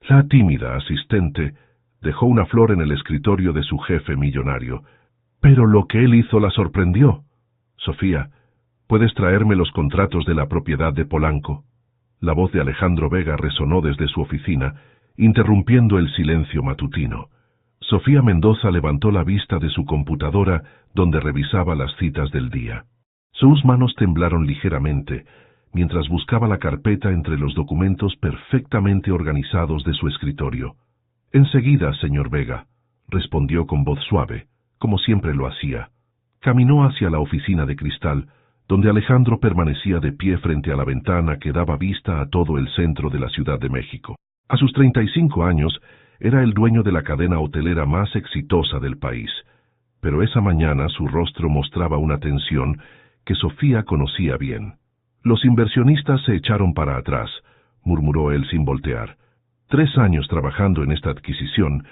La tímida asistente dejó una flor en el escritorio de su jefe millonario, pero lo que él hizo la sorprendió. Sofía, ¿puedes traerme los contratos de la propiedad de Polanco? La voz de Alejandro Vega resonó desde su oficina, interrumpiendo el silencio matutino. Sofía Mendoza levantó la vista de su computadora, donde revisaba las citas del día. Sus manos temblaron ligeramente, mientras buscaba la carpeta entre los documentos perfectamente organizados de su escritorio. «Enseguida, señor Vega», respondió con voz suave, como siempre lo hacía. Caminó hacia la oficina de cristal, donde Alejandro permanecía de pie frente a la ventana que daba vista a todo el centro de la Ciudad de México. A sus 35 años, era el dueño de la cadena hotelera más exitosa del país, pero esa mañana su rostro mostraba una tensión que Sofía conocía bien. «Los inversionistas se echaron para atrás», murmuró él sin voltear. 3 años trabajando en esta adquisición,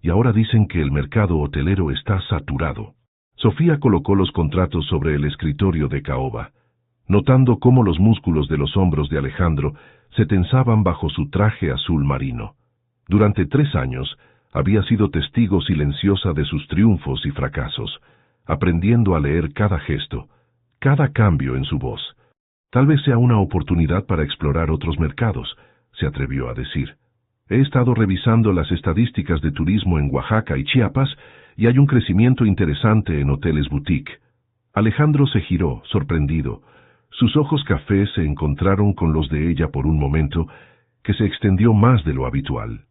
y ahora dicen que el mercado hotelero está saturado. Sofía colocó los contratos sobre el escritorio de caoba, notando cómo los músculos de los hombros de Alejandro se tensaban bajo su traje azul marino. Durante 3 años había sido testigo silenciosa de sus triunfos y fracasos, aprendiendo a leer cada gesto, cada cambio en su voz. «Tal vez sea una oportunidad para explorar otros mercados», se atrevió a decir. «He estado revisando las estadísticas de turismo en Oaxaca y Chiapas y hay un crecimiento interesante en hoteles boutique». Alejandro se giró, sorprendido. Sus ojos cafés se encontraron con los de ella por un momento, que se extendió más de lo habitual.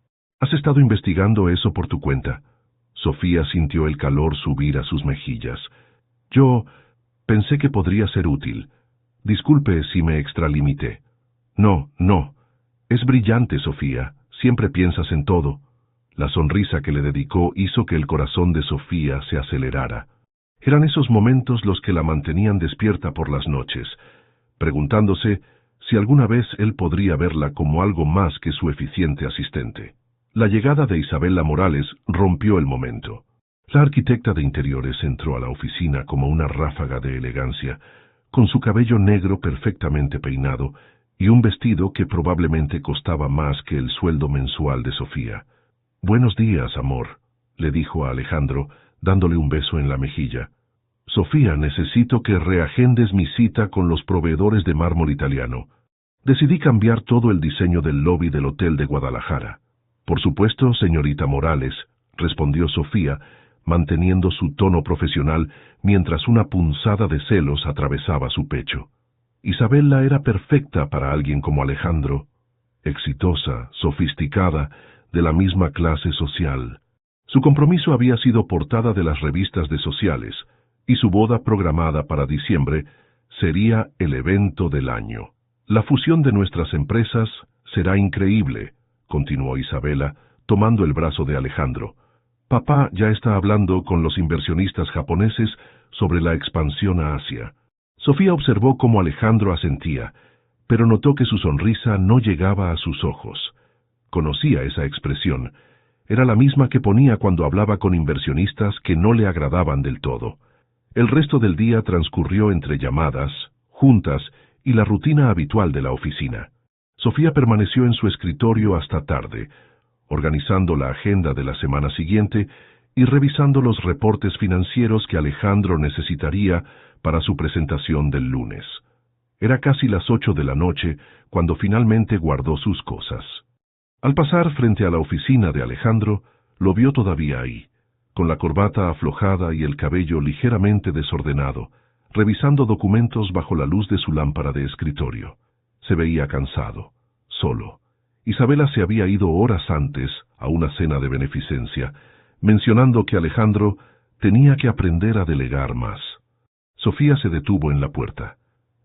«¿Has estado investigando eso por tu cuenta?» Sofía sintió el calor subir a sus mejillas. «Yo pensé que podría ser útil. Disculpe si me extralimité». «No, no. Es brillante, Sofía. Siempre piensas en todo». La sonrisa que le dedicó hizo que el corazón de Sofía se acelerara. Eran esos momentos los que la mantenían despierta por las noches, preguntándose si alguna vez él podría verla como algo más que su eficiente asistente. La llegada de Isabela Morales rompió el momento. La arquitecta de interiores entró a la oficina como una ráfaga de elegancia, con su cabello negro perfectamente peinado y un vestido que probablemente costaba más que el sueldo mensual de Sofía. «Buenos días, amor», le dijo a Alejandro, dándole un beso en la mejilla. «Sofía, necesito que reagendes mi cita con los proveedores de mármol italiano. Decidí cambiar todo el diseño del lobby del Hotel de Guadalajara». «Por supuesto, señorita Morales», respondió Sofía, manteniendo su tono profesional mientras una punzada de celos atravesaba su pecho. Isabela era perfecta para alguien como Alejandro, exitosa, sofisticada, de la misma clase social. Su compromiso había sido portada de las revistas de sociales, y su boda programada para diciembre sería el evento del año. «La fusión de nuestras empresas será increíble», continuó Isabela, tomando el brazo de Alejandro. «Papá ya está hablando con los inversionistas japoneses sobre la expansión a Asia». Sofía observó cómo Alejandro asentía, pero notó que su sonrisa no llegaba a sus ojos. Conocía esa expresión. Era la misma que ponía cuando hablaba con inversionistas que no le agradaban del todo. El resto del día transcurrió entre llamadas, juntas y la rutina habitual de la oficina. Sofía permaneció en su escritorio hasta tarde, organizando la agenda de la semana siguiente y revisando los reportes financieros que Alejandro necesitaría para su presentación del lunes. Era casi las 8 de la noche cuando finalmente guardó sus cosas. Al pasar frente a la oficina de Alejandro, lo vio todavía ahí, con la corbata aflojada y el cabello ligeramente desordenado, revisando documentos bajo la luz de su lámpara de escritorio. Se veía cansado, solo. Isabela se había ido horas antes a una cena de beneficencia, mencionando que Alejandro tenía que aprender a delegar más. Sofía se detuvo en la puerta.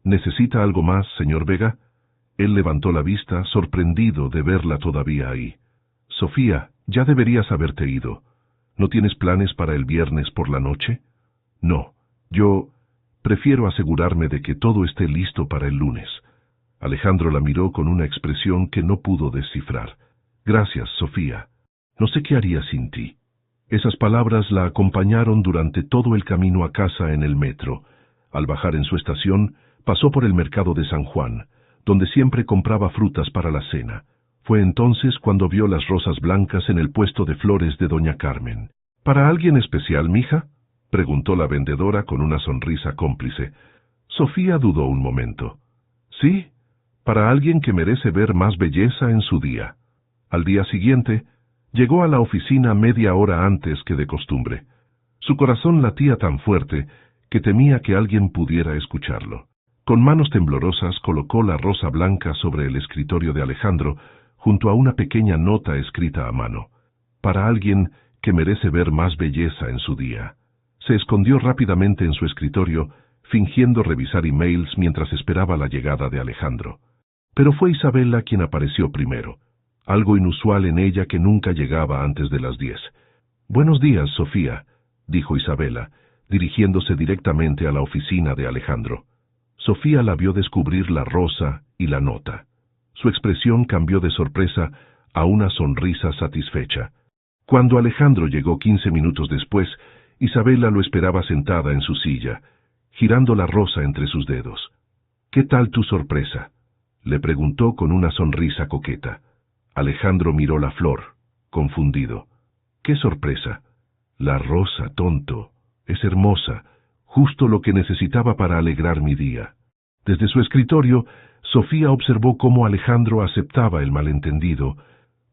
«¿Necesita algo más, señor Vega?» Él levantó la vista, sorprendido de verla todavía ahí. «Sofía, ya deberías haberte ido. ¿No tienes planes para el viernes por la noche?» «No, yo prefiero asegurarme de que todo esté listo para el lunes». Alejandro la miró con una expresión que no pudo descifrar. «Gracias, Sofía. No sé qué haría sin ti». Esas palabras la acompañaron durante todo el camino a casa en el metro. Al bajar en su estación, pasó por el mercado de San Juan, donde siempre compraba frutas para la cena. Fue entonces cuando vio las rosas blancas en el puesto de flores de doña Carmen. ¿Para alguien especial, mija?, preguntó la vendedora con una sonrisa cómplice. Sofía dudó un momento. Sí, para alguien que merece ver más belleza en su día. Al día siguiente, llegó a la oficina media hora antes que de costumbre. Su corazón latía tan fuerte que temía que alguien pudiera escucharlo. Con manos temblorosas colocó la rosa blanca sobre el escritorio de Alejandro, junto a una pequeña nota escrita a mano. Para alguien que merece ver más belleza en su día. Se escondió rápidamente en su escritorio, fingiendo revisar emails mientras esperaba la llegada de Alejandro. Pero fue Isabela quien apareció primero, algo inusual en ella que nunca llegaba antes de las 10. «Buenos días, Sofía», dijo Isabela, dirigiéndose directamente a la oficina de Alejandro. Sofía la vio descubrir la rosa y la nota. Su expresión cambió de sorpresa a una sonrisa satisfecha. Cuando Alejandro llegó 15 minutos después, Isabela lo esperaba sentada en su silla, girando la rosa entre sus dedos. «¿Qué tal tu sorpresa?», le preguntó con una sonrisa coqueta. Alejandro miró la flor, confundido. «¿Qué sorpresa?». «La rosa, tonto. Es hermosa, justo lo que necesitaba para alegrar mi día». Desde su escritorio, Sofía observó cómo Alejandro aceptaba el malentendido,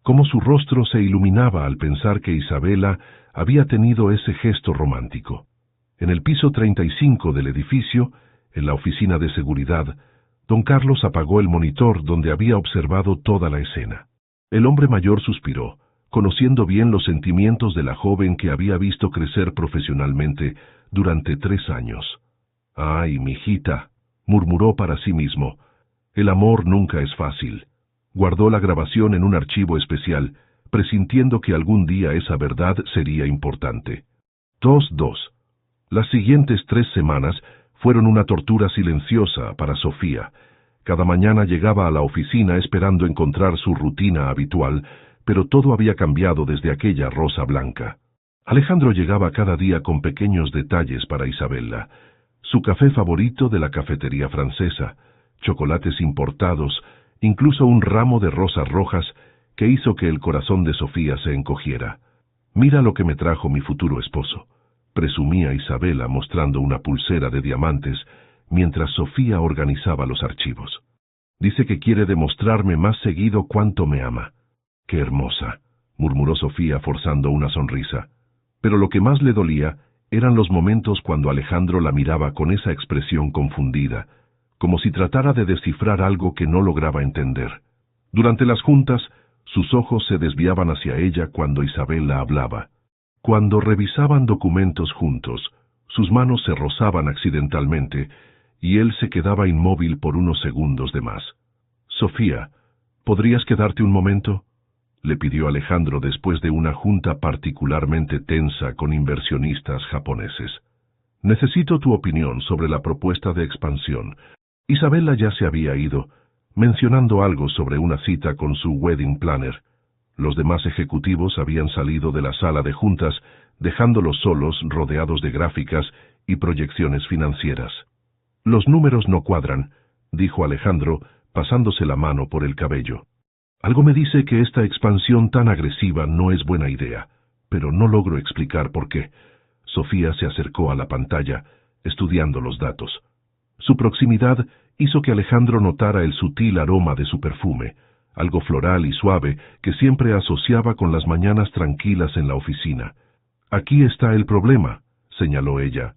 cómo su rostro se iluminaba al pensar que Isabela había tenido ese gesto romántico. En el piso 35 del edificio, en la oficina de seguridad, don Carlos apagó el monitor donde había observado toda la escena. El hombre mayor suspiró, conociendo bien los sentimientos de la joven que había visto crecer profesionalmente durante 3 años. «Ay, mijita», murmuró para sí mismo, «el amor nunca es fácil». Guardó la grabación en un archivo especial, presintiendo que algún día esa verdad sería importante. 2. Las siguientes 3 semanas fueron una tortura silenciosa para Sofía. Cada mañana llegaba a la oficina esperando encontrar su rutina habitual, pero todo había cambiado desde aquella rosa blanca. Alejandro llegaba cada día con pequeños detalles para Isabela. Su café favorito de la cafetería francesa, chocolates importados, incluso un ramo de rosas rojas que hizo que el corazón de Sofía se encogiera. «Mira lo que me trajo mi futuro esposo», presumía Isabela mostrando una pulsera de diamantes mientras Sofía organizaba los archivos. «Dice que quiere demostrarme más seguido cuánto me ama». «Qué hermosa», murmuró Sofía forzando una sonrisa. Pero lo que más le dolía eran los momentos cuando Alejandro la miraba con esa expresión confundida, como si tratara de descifrar algo que no lograba entender. Durante las juntas, sus ojos se desviaban hacia ella cuando Isabela hablaba. Cuando revisaban documentos juntos, sus manos se rozaban accidentalmente, y él se quedaba inmóvil por unos segundos de más. «Sofía, ¿podrías quedarte un momento?», le pidió Alejandro después de una junta particularmente tensa con inversionistas japoneses. «Necesito tu opinión sobre la propuesta de expansión». Isabela ya se había ido, mencionando algo sobre una cita con su wedding planner. Los demás ejecutivos habían salido de la sala de juntas, dejándolos solos rodeados de gráficas y proyecciones financieras. «Los números no cuadran», dijo Alejandro, pasándose la mano por el cabello. «Algo me dice que esta expansión tan agresiva no es buena idea, pero no logro explicar por qué». Sofía se acercó a la pantalla, estudiando los datos. Su proximidad hizo que Alejandro notara el sutil aroma de su perfume, algo floral y suave que siempre asociaba con las mañanas tranquilas en la oficina. «Aquí está el problema», señaló ella.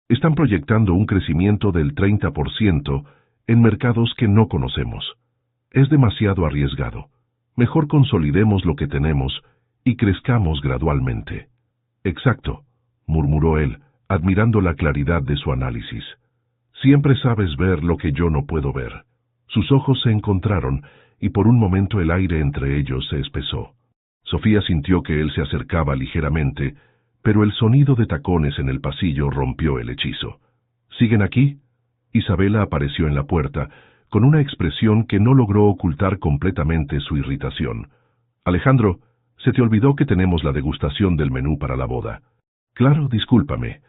«Están proyectando un crecimiento del 30% en mercados que no conocemos. Es demasiado arriesgado. Mejor consolidemos lo que tenemos y crezcamos gradualmente». «Exacto», murmuró él, admirando la claridad de su análisis. «Siempre sabes ver lo que yo no puedo ver». Sus ojos se encontraron y por un momento el aire entre ellos se espesó. Sofía sintió que él se acercaba ligeramente, pero el sonido de tacones en el pasillo rompió el hechizo. «¿Siguen aquí?». Isabela apareció en la puerta, con una expresión que no logró ocultar completamente su irritación. «Alejandro, se te olvidó que tenemos la degustación del menú para la boda». «Claro, discúlpame».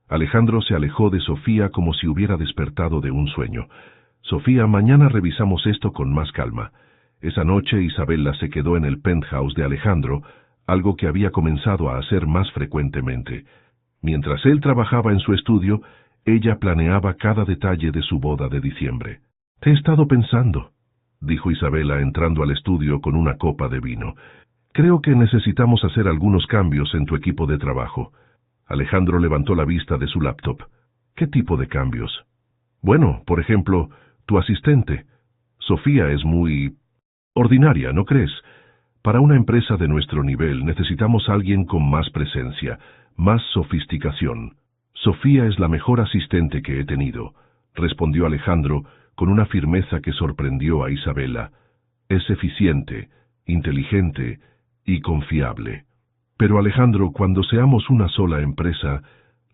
Alejandro se alejó de Sofía como si hubiera despertado de un sueño. «Sofía, mañana revisamos esto con más calma. Esa noche Isabela se quedó en el penthouse de Alejandro, algo que había comenzado a hacer más frecuentemente. Mientras él trabajaba en su estudio, ella planeaba cada detalle de su boda de diciembre. «Te he estado pensando», dijo Isabela entrando al estudio con una copa de vino. «Creo que necesitamos hacer algunos cambios en tu equipo de trabajo». Alejandro levantó la vista de su laptop. «¿Qué tipo de cambios?» «Bueno, por ejemplo, tu asistente. Sofía es muy ordinaria, ¿no crees? Para una empresa de nuestro nivel necesitamos a alguien con más presencia, más sofisticación. Sofía es la mejor asistente que he tenido», respondió Alejandro con una firmeza que sorprendió a Isabela. «Es eficiente, inteligente y confiable. Pero Alejandro, cuando seamos una sola empresa,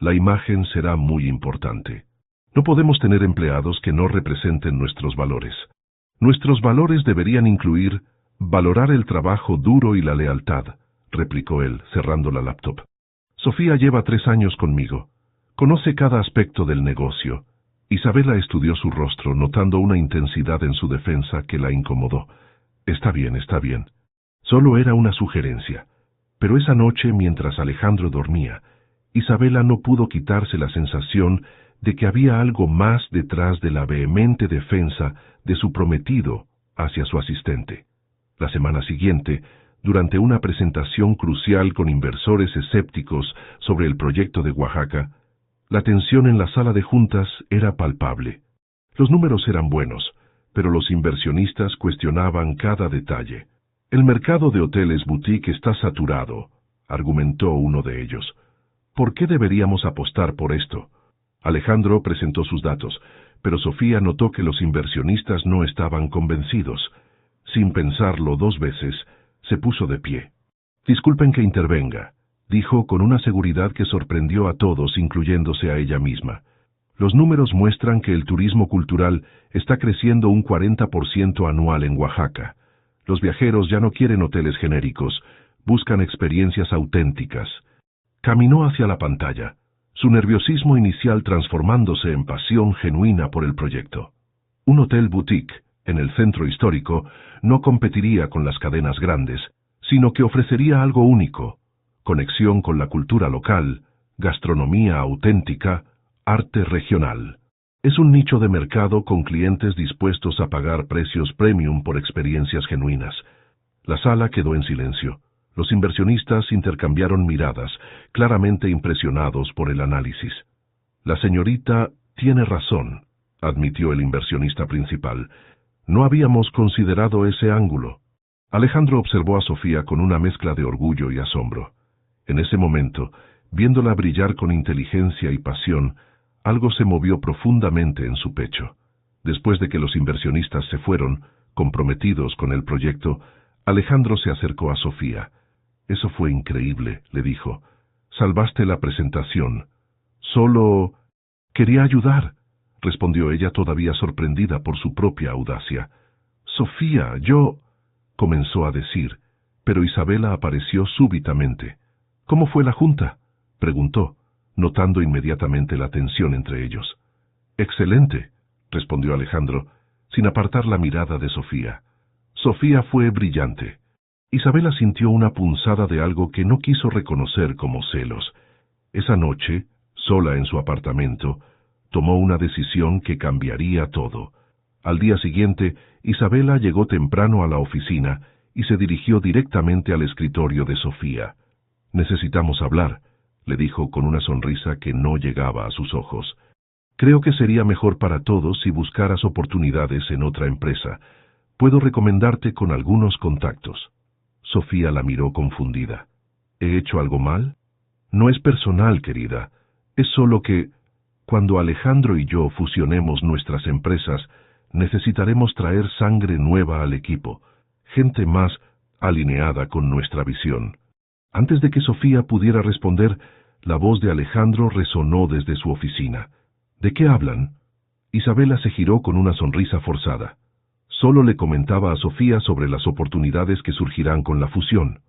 la imagen será muy importante. No podemos tener empleados que no representen nuestros valores. Nuestros valores deberían incluir valorar el trabajo duro y la lealtad», replicó él, cerrando la laptop. «Sofía lleva 3 años conmigo. Conoce cada aspecto del negocio». Isabela estudió su rostro, notando una intensidad en su defensa que la incomodó. Está bien. Solo era una sugerencia. Pero esa noche, mientras Alejandro dormía, Isabela no pudo quitarse la sensación de que había algo más detrás de la vehemente defensa de su prometido hacia su asistente. La semana siguiente, durante una presentación crucial con inversores escépticos sobre el proyecto de Oaxaca, la tensión en la sala de juntas era palpable. Los números eran buenos, pero los inversionistas cuestionaban cada detalle. «El mercado de hoteles boutique está saturado», argumentó uno de ellos. «¿Por qué deberíamos apostar por esto?» Alejandro presentó sus datos, pero Sofía notó que los inversionistas no estaban convencidos. Sin pensarlo 2 veces, se puso de pie. «Disculpen que intervenga», dijo con una seguridad que sorprendió a todos, incluyéndose a ella misma. «Los números muestran que el turismo cultural está creciendo un 40% anual en Oaxaca. Los viajeros ya no quieren hoteles genéricos, buscan experiencias auténticas». Caminó hacia la pantalla, su nerviosismo inicial transformándose en pasión genuina por el proyecto. Un hotel boutique, en el centro histórico, no competiría con las cadenas grandes, sino que ofrecería algo único: conexión con la cultura local, gastronomía auténtica, arte regional. Es un nicho de mercado con clientes dispuestos a pagar precios premium por experiencias genuinas. La sala quedó en silencio. Los inversionistas intercambiaron miradas, claramente impresionados por el análisis. «La señorita tiene razón», admitió el inversionista principal. «No habíamos considerado ese ángulo». Alejandro observó a Sofía con una mezcla de orgullo y asombro. En ese momento, viéndola brillar con inteligencia y pasión, algo se movió profundamente en su pecho. Después de que los inversionistas se fueron, comprometidos con el proyecto, Alejandro se acercó a Sofía. «Eso fue increíble», le dijo. «Salvaste la presentación». «Solo quería ayudar», respondió ella todavía sorprendida por su propia audacia. «Sofía, yo…» comenzó a decir, pero Isabela apareció súbitamente. «¿Cómo fue la junta?», preguntó, notando inmediatamente la tensión entre ellos. «Excelente», respondió Alejandro, sin apartar la mirada de Sofía. «Sofía fue brillante». Isabela sintió una punzada de algo que no quiso reconocer como celos. Esa noche, sola en su apartamento, tomó una decisión que cambiaría todo. Al día siguiente, Isabela llegó temprano a la oficina y se dirigió directamente al escritorio de Sofía. «Necesitamos hablar», le dijo con una sonrisa que no llegaba a sus ojos. «Creo que sería mejor para todos si buscaras oportunidades en otra empresa. Puedo recomendarte con algunos contactos». Sofía la miró confundida. «¿He hecho algo mal?» «No es personal, querida. Es solo que, cuando Alejandro y yo fusionemos nuestras empresas, necesitaremos traer sangre nueva al equipo, gente más alineada con nuestra visión». Antes de que Sofía pudiera responder, la voz de Alejandro resonó desde su oficina. «¿De qué hablan?» Isabela se giró con una sonrisa forzada. Solo le comentaba a Sofía sobre las oportunidades que surgirán con la fusión.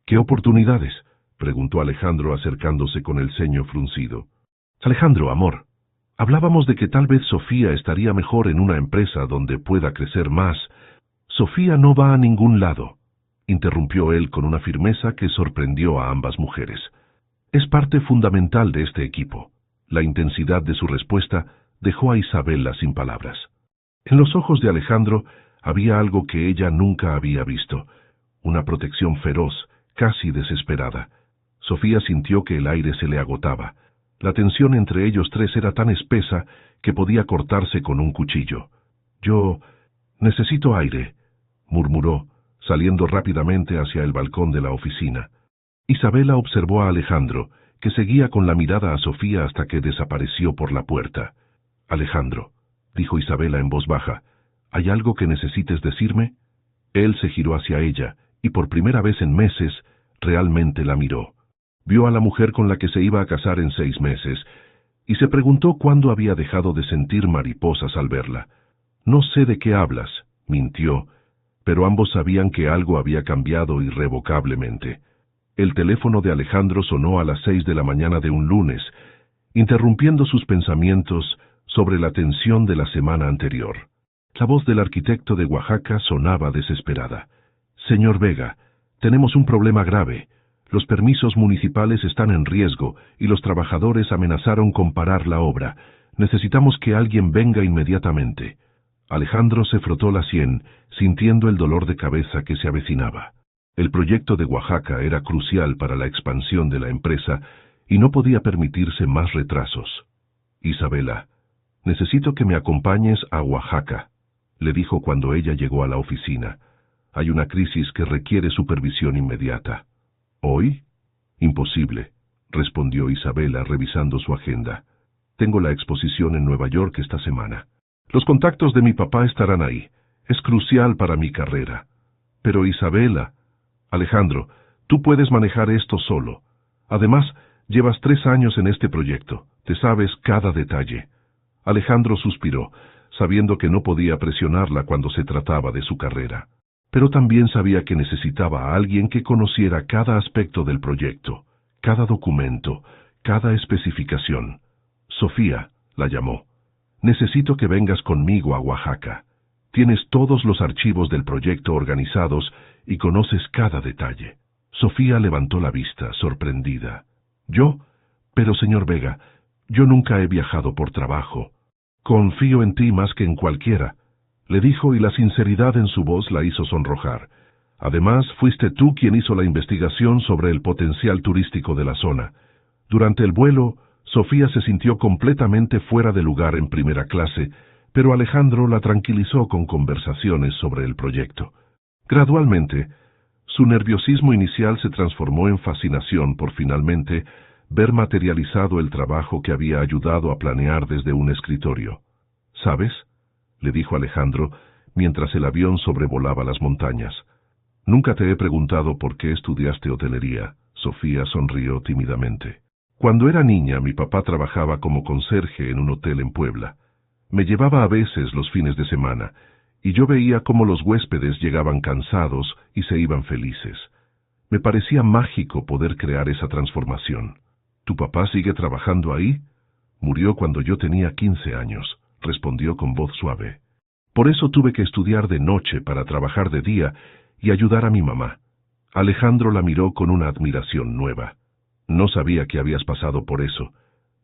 «¿Qué oportunidades?», preguntó Alejandro acercándose con el ceño fruncido. «Alejandro, amor, hablábamos de que tal vez Sofía estaría mejor en una empresa donde pueda crecer más». Sofía no va a ningún lado, interrumpió él con una firmeza que sorprendió a ambas mujeres. Es parte fundamental de este equipo. La intensidad de su respuesta dejó a Isabela sin palabras. En los ojos de Alejandro había algo que ella nunca había visto, una protección feroz, casi desesperada. Sofía sintió que el aire se le agotaba. La tensión entre ellos tres era tan espesa que podía cortarse con un cuchillo. «Yo necesito aire», murmuró, saliendo rápidamente hacia el balcón de la oficina. Isabela observó a Alejandro, que seguía con la mirada a Sofía hasta que desapareció por la puerta. «Alejandro», dijo Isabela en voz baja, «¿hay algo que necesites decirme?» Él se giró hacia ella, y por primera vez en meses, realmente la miró. Vio a la mujer con la que se iba a casar en 6 meses, y se preguntó cuándo había dejado de sentir mariposas al verla. «No sé de qué hablas», mintió, pero ambos sabían que algo había cambiado irrevocablemente. El teléfono de Alejandro sonó a las 6 de la mañana de un lunes, interrumpiendo sus pensamientos sobre la tensión de la semana anterior. La voz del arquitecto de Oaxaca sonaba desesperada. «Señor Vega, tenemos un problema grave. Los permisos municipales están en riesgo y los trabajadores amenazaron con parar la obra. Necesitamos que alguien venga inmediatamente». Alejandro se frotó la sien, sintiendo el dolor de cabeza que se avecinaba. El proyecto de Oaxaca era crucial para la expansión de la empresa y no podía permitirse más retrasos. «Isabela, necesito que me acompañes a Oaxaca», le dijo cuando ella llegó a la oficina. «Hay una crisis que requiere supervisión inmediata». «¿Hoy?» «Imposible», respondió Isabela revisando su agenda. «Tengo la exposición en Nueva York esta semana. Los contactos de mi papá estarán ahí. Es crucial para mi carrera». «Pero Isabela...» «Alejandro, tú puedes manejar esto solo. Además, llevas 3 años en este proyecto. Te sabes cada detalle». Alejandro suspiró, sabiendo que no podía presionarla cuando se trataba de su carrera. Pero también sabía que necesitaba a alguien que conociera cada aspecto del proyecto, cada documento, cada especificación. «Sofía», la llamó, «necesito que vengas conmigo a Oaxaca. Tienes todos los archivos del proyecto organizados y conoces cada detalle». Sofía levantó la vista, sorprendida. «¿Yo? Pero señor Vega, yo nunca he viajado por trabajo. Confío en ti más que en cualquiera», le dijo, y la sinceridad en su voz la hizo sonrojar. «Además, fuiste tú quien hizo la investigación sobre el potencial turístico de la zona». Durante el vuelo, Sofía se sintió completamente fuera de lugar en primera clase, pero Alejandro la tranquilizó con conversaciones sobre el proyecto. Gradualmente, su nerviosismo inicial se transformó en fascinación por finalmente ver materializado el trabajo que había ayudado a planear desde un escritorio. «¿Sabes?», le dijo Alejandro mientras el avión sobrevolaba las montañas. «Nunca te he preguntado por qué estudiaste hotelería». Sofía sonrió tímidamente. «Cuando era niña, mi papá trabajaba como conserje en un hotel en Puebla. Me llevaba a veces los fines de semana, y yo veía cómo los huéspedes llegaban cansados y se iban felices. Me parecía mágico poder crear esa transformación». «¿Tu papá sigue trabajando ahí?» «Murió cuando yo tenía 15 años», respondió con voz suave. «Por eso tuve que estudiar de noche para trabajar de día y ayudar a mi mamá». Alejandro la miró con una admiración nueva. «No sabía que habías pasado por eso.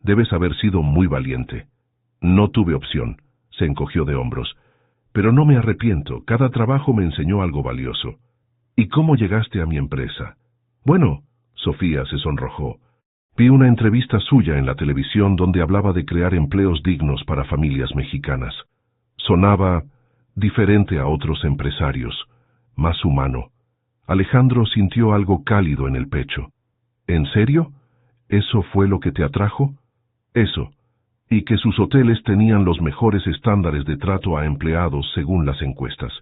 Debes haber sido muy valiente». «No tuve opción», se encogió de hombros. «Pero no me arrepiento, cada trabajo me enseñó algo valioso». «¿Y cómo llegaste a mi empresa?» «Bueno», Sofía se sonrojó. «Vi una entrevista suya en la televisión donde hablaba de crear empleos dignos para familias mexicanas. Sonaba diferente a otros empresarios, más humano». Alejandro sintió algo cálido en el pecho. «¿En serio? ¿Eso fue lo que te atrajo?» «Eso, y que sus hoteles tenían los mejores estándares de trato a empleados según las encuestas.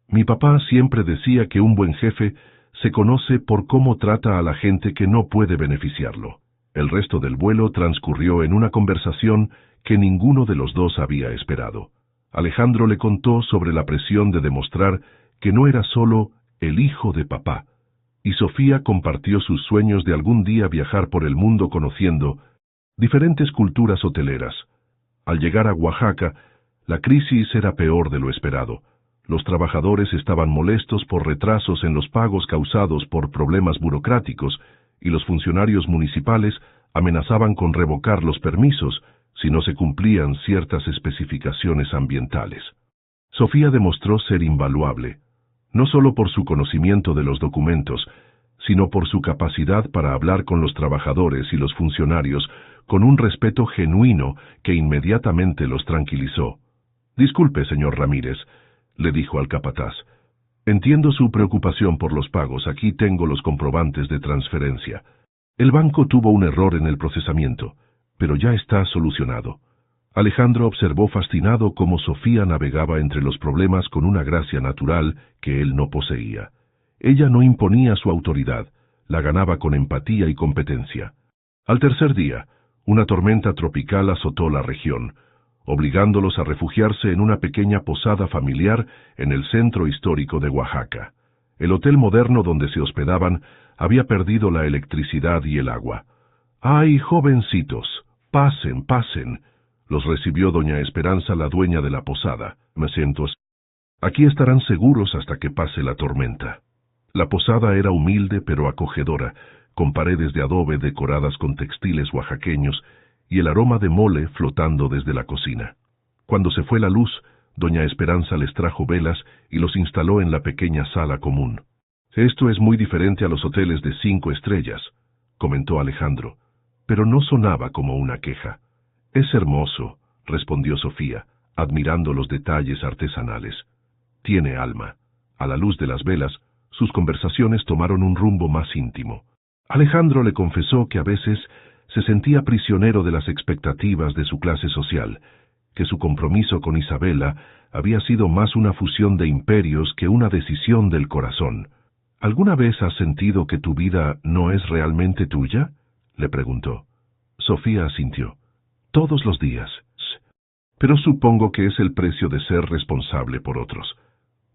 Mi papá siempre decía que un buen jefe se conoce por cómo trata a la gente que no puede beneficiarlo». El resto del vuelo transcurrió en una conversación que ninguno de los dos había esperado. Alejandro le contó sobre la presión de demostrar que no era solo el hijo de papá, y Sofía compartió sus sueños de algún día viajar por el mundo conociendo diferentes culturas hoteleras. Al llegar a Oaxaca, la crisis era peor de lo esperado. Los trabajadores estaban molestos por retrasos en los pagos causados por problemas burocráticos, y los funcionarios municipales amenazaban con revocar los permisos si no se cumplían ciertas especificaciones ambientales. Sofía demostró ser invaluable, no solo por su conocimiento de los documentos, sino por su capacidad para hablar con los trabajadores y los funcionarios con un respeto genuino que inmediatamente los tranquilizó. «Disculpe, señor Ramírez», le dijo al capataz. «Entiendo su preocupación por los pagos. Aquí tengo los comprobantes de transferencia. El banco tuvo un error en el procesamiento, pero ya está solucionado». Alejandro observó fascinado cómo Sofía navegaba entre los problemas con una gracia natural que él no poseía. Ella no imponía su autoridad, la ganaba con empatía y competencia. Al tercer día, una tormenta tropical azotó la región, obligándolos a refugiarse en una pequeña posada familiar en el centro histórico de Oaxaca. El hotel moderno donde se hospedaban había perdido la electricidad y el agua. «¡Ay, jovencitos! ¡Pasen, pasen!», los recibió doña Esperanza, la dueña de la posada. «Me siento. Aquí estarán seguros hasta que pase la tormenta». La posada era humilde pero acogedora, con paredes de adobe decoradas con textiles oaxaqueños y el aroma de mole flotando desde la cocina. Cuando se fue la luz, doña Esperanza les trajo velas y los instaló en la pequeña sala común. «Esto es muy diferente a los hoteles de 5 estrellas», comentó Alejandro, pero no sonaba como una queja. «Es hermoso», respondió Sofía, admirando los detalles artesanales. «Tiene alma». A la luz de las velas, sus conversaciones tomaron un rumbo más íntimo. Alejandro le confesó que a veces se sentía prisionero de las expectativas de su clase social, que su compromiso con Isabela había sido más una fusión de imperios que una decisión del corazón. «¿Alguna vez has sentido que tu vida no es realmente tuya?», le preguntó. Sofía asintió. «Todos los días. Pero supongo que es el precio de ser responsable por otros.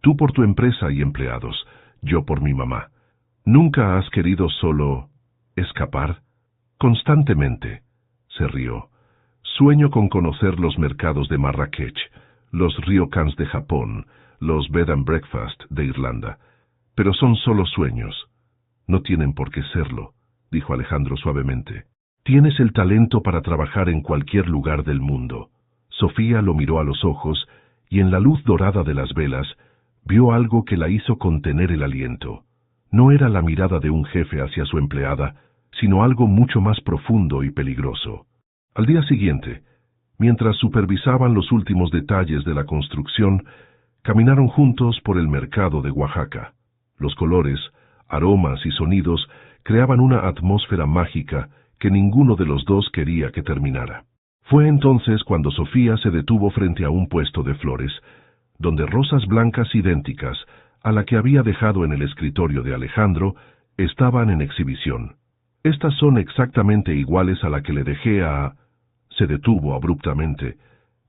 Tú por tu empresa y empleados, yo por mi mamá. ¿Nunca has querido solo escapar?» «Constantemente», se rió. «Sueño con conocer los mercados de Marrakech, los ryokans de Japón, los bed and breakfast de Irlanda. Pero son solo sueños. No tienen por qué serlo», dijo Alejandro suavemente. «Tienes el talento para trabajar en cualquier lugar del mundo». Sofía lo miró a los ojos y en la luz dorada de las velas vio algo que la hizo contener el aliento. No era la mirada de un jefe hacia su empleada, sino algo mucho más profundo y peligroso. Al día siguiente, mientras supervisaban los últimos detalles de la construcción, caminaron juntos por el mercado de Oaxaca. Los colores, aromas y sonidos creaban una atmósfera mágica que ninguno de los dos quería que terminara. Fue entonces cuando Sofía se detuvo frente a un puesto de flores, donde rosas blancas idénticas a la que había dejado en el escritorio de Alejandro estaban en exhibición. «Estas son exactamente iguales a la que le dejé a...». Se detuvo abruptamente,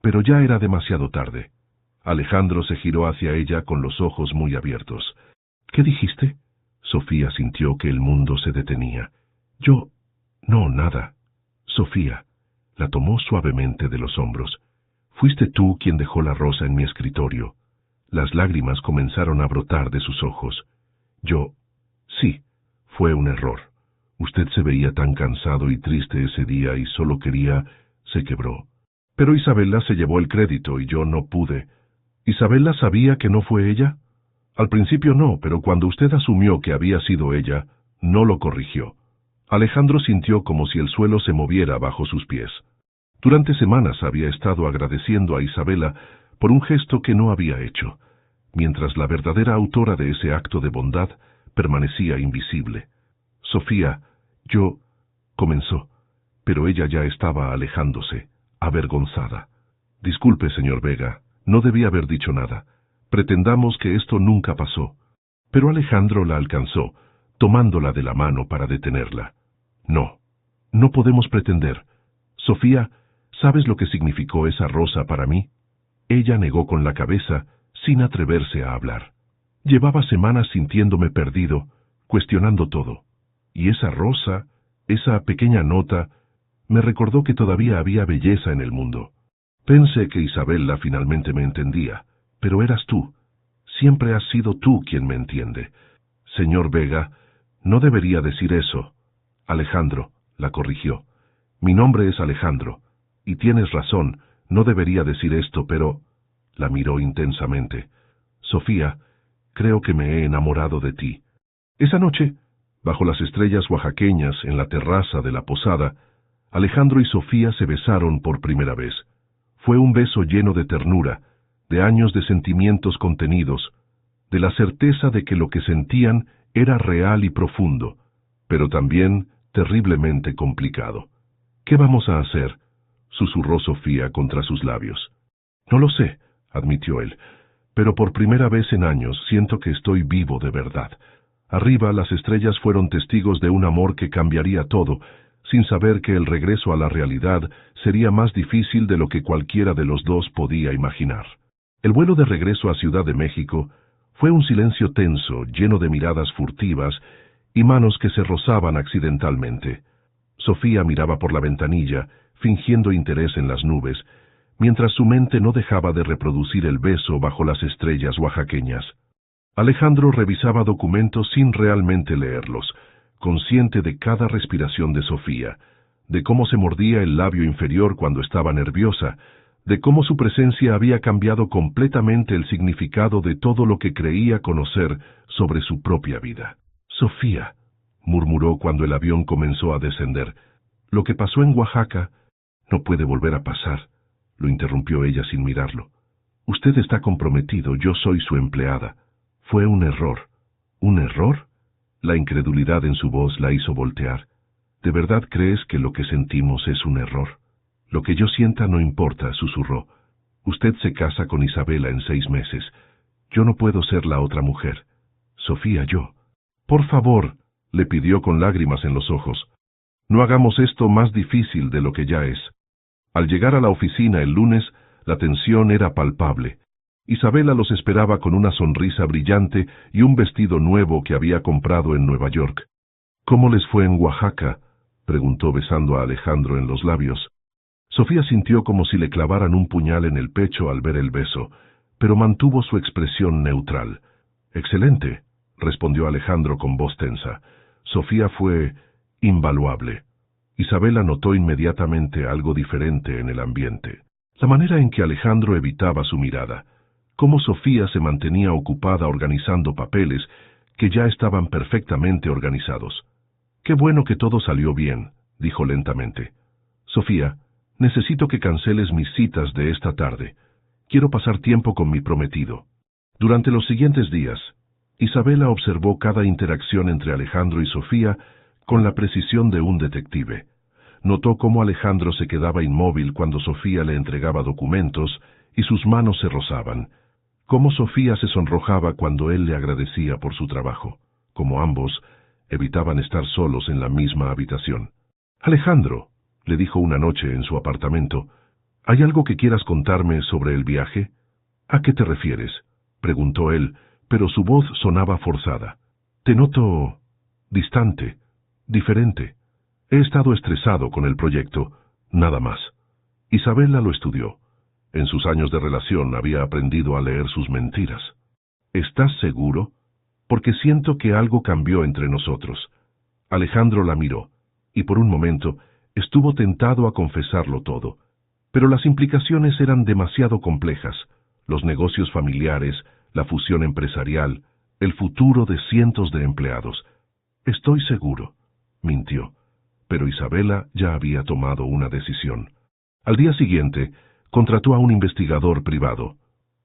pero ya era demasiado tarde. Alejandro se giró hacia ella con los ojos muy abiertos. «¿Qué dijiste?». Sofía sintió que el mundo se detenía. «Yo... no, nada». «Sofía», la tomó suavemente de los hombros. «Fuiste tú quien dejó la rosa en mi escritorio». Las lágrimas comenzaron a brotar de sus ojos. «Yo... sí, fue un error. Usted se veía tan cansado y triste ese día y solo quería...». Se quebró. «Pero Isabela se llevó el crédito y yo no pude». «¿Isabela sabía que no fue ella?». «Al principio no, pero cuando usted asumió que había sido ella, no lo corrigió». Alejandro sintió como si el suelo se moviera bajo sus pies. Durante semanas había estado agradeciendo a Isabela por un gesto que no había hecho, mientras la verdadera autora de ese acto de bondad permanecía invisible. «Sofía, yo...», comenzó, pero ella ya estaba alejándose, avergonzada. «Disculpe, señor Vega, no debí haber dicho nada. Pretendamos que esto nunca pasó». Pero Alejandro la alcanzó, tomándola de la mano para detenerla. «No, no podemos pretender. Sofía, ¿sabes lo que significó esa rosa para mí?». Ella negó con la cabeza, sin atreverse a hablar. «Llevaba semanas sintiéndome perdido, cuestionando todo. Y esa rosa, esa pequeña nota, me recordó que todavía había belleza en el mundo. Pensé que Isabela finalmente me entendía, pero eras tú. Siempre has sido tú quien me entiende. Señor Vega, no debería decir eso. Alejandro, la corrigió. Mi nombre es Alejandro, y tienes razón, no debería decir esto, pero... La miró intensamente. Sofía, creo que me he enamorado de ti. Esa noche, bajo las estrellas oaxaqueñas en la terraza de la posada, Alejandro y Sofía se besaron por primera vez. Fue un beso lleno de ternura, de años de sentimientos contenidos, de la certeza de que lo que sentían era real y profundo, pero también terriblemente complicado. ¿Qué vamos a hacer?, susurró Sofía contra sus labios. No lo sé, admitió él, pero por primera vez en años siento que estoy vivo de verdad. Arriba las estrellas fueron testigos de un amor que cambiaría todo, sin saber que el regreso a la realidad sería más difícil de lo que cualquiera de los dos podía imaginar. El vuelo de regreso a Ciudad de México fue un silencio tenso, lleno de miradas furtivas y manos que se rozaban accidentalmente. Sofía miraba por la ventanilla, fingiendo interés en las nubes, mientras su mente no dejaba de reproducir el beso bajo las estrellas oaxaqueñas. Alejandro revisaba documentos sin realmente leerlos, consciente de cada respiración de Sofía, de cómo se mordía el labio inferior cuando estaba nerviosa, de cómo su presencia había cambiado completamente el significado de todo lo que creía conocer sobre su propia vida. Sofía, murmuró cuando el avión comenzó a descender, lo que pasó en Oaxaca no puede volver a pasar, lo interrumpió ella sin mirarlo. Usted está comprometido, yo soy su empleada. Fue un error. ¿Un error? La incredulidad en su voz la hizo voltear. ¿De verdad crees que lo que sentimos es un error? Lo que yo sienta no importa, susurró. Usted se casa con Isabela en 6 meses. Yo no puedo ser la otra mujer. Sofía, yo. Por favor, le pidió con lágrimas en los ojos. No hagamos esto más difícil de lo que ya es. Al llegar a la oficina el lunes, la tensión era palpable. Isabela los esperaba con una sonrisa brillante y un vestido nuevo que había comprado en Nueva York. ¿Cómo les fue en Oaxaca?, preguntó besando a Alejandro en los labios. Sofía sintió como si le clavaran un puñal en el pecho al ver el beso, pero mantuvo su expresión neutral. Excelente, respondió Alejandro con voz tensa. Sofía fue invaluable. Isabela notó inmediatamente algo diferente en el ambiente. La manera en que Alejandro evitaba su mirada, cómo Sofía se mantenía ocupada organizando papeles que ya estaban perfectamente organizados. «Qué bueno que todo salió bien», dijo lentamente. «Sofía, necesito que canceles mis citas de esta tarde. Quiero pasar tiempo con mi prometido». Durante los siguientes días, Isabela observó cada interacción entre Alejandro y Sofía con la precisión de un detective. Notó cómo Alejandro se quedaba inmóvil cuando Sofía le entregaba documentos y sus manos se rozaban, cómo Sofía se sonrojaba cuando él le agradecía por su trabajo, como ambos evitaban estar solos en la misma habitación. «Alejandro», le dijo una noche en su apartamento, «¿hay algo que quieras contarme sobre el viaje?» «¿A qué te refieres?», preguntó él, pero su voz sonaba forzada. «Te noto distante, diferente. He estado estresado con el proyecto, nada más». Isabela lo estudió. En sus años de relación había aprendido a leer sus mentiras. «¿Estás seguro? Porque siento que algo cambió entre nosotros». Alejandro la miró, y por un momento estuvo tentado a confesarlo todo. Pero las implicaciones eran demasiado complejas. Los negocios familiares, la fusión empresarial, el futuro de cientos de empleados. «Estoy seguro», mintió. Pero Isabela ya había tomado una decisión. Al día siguiente, contrató a un investigador privado.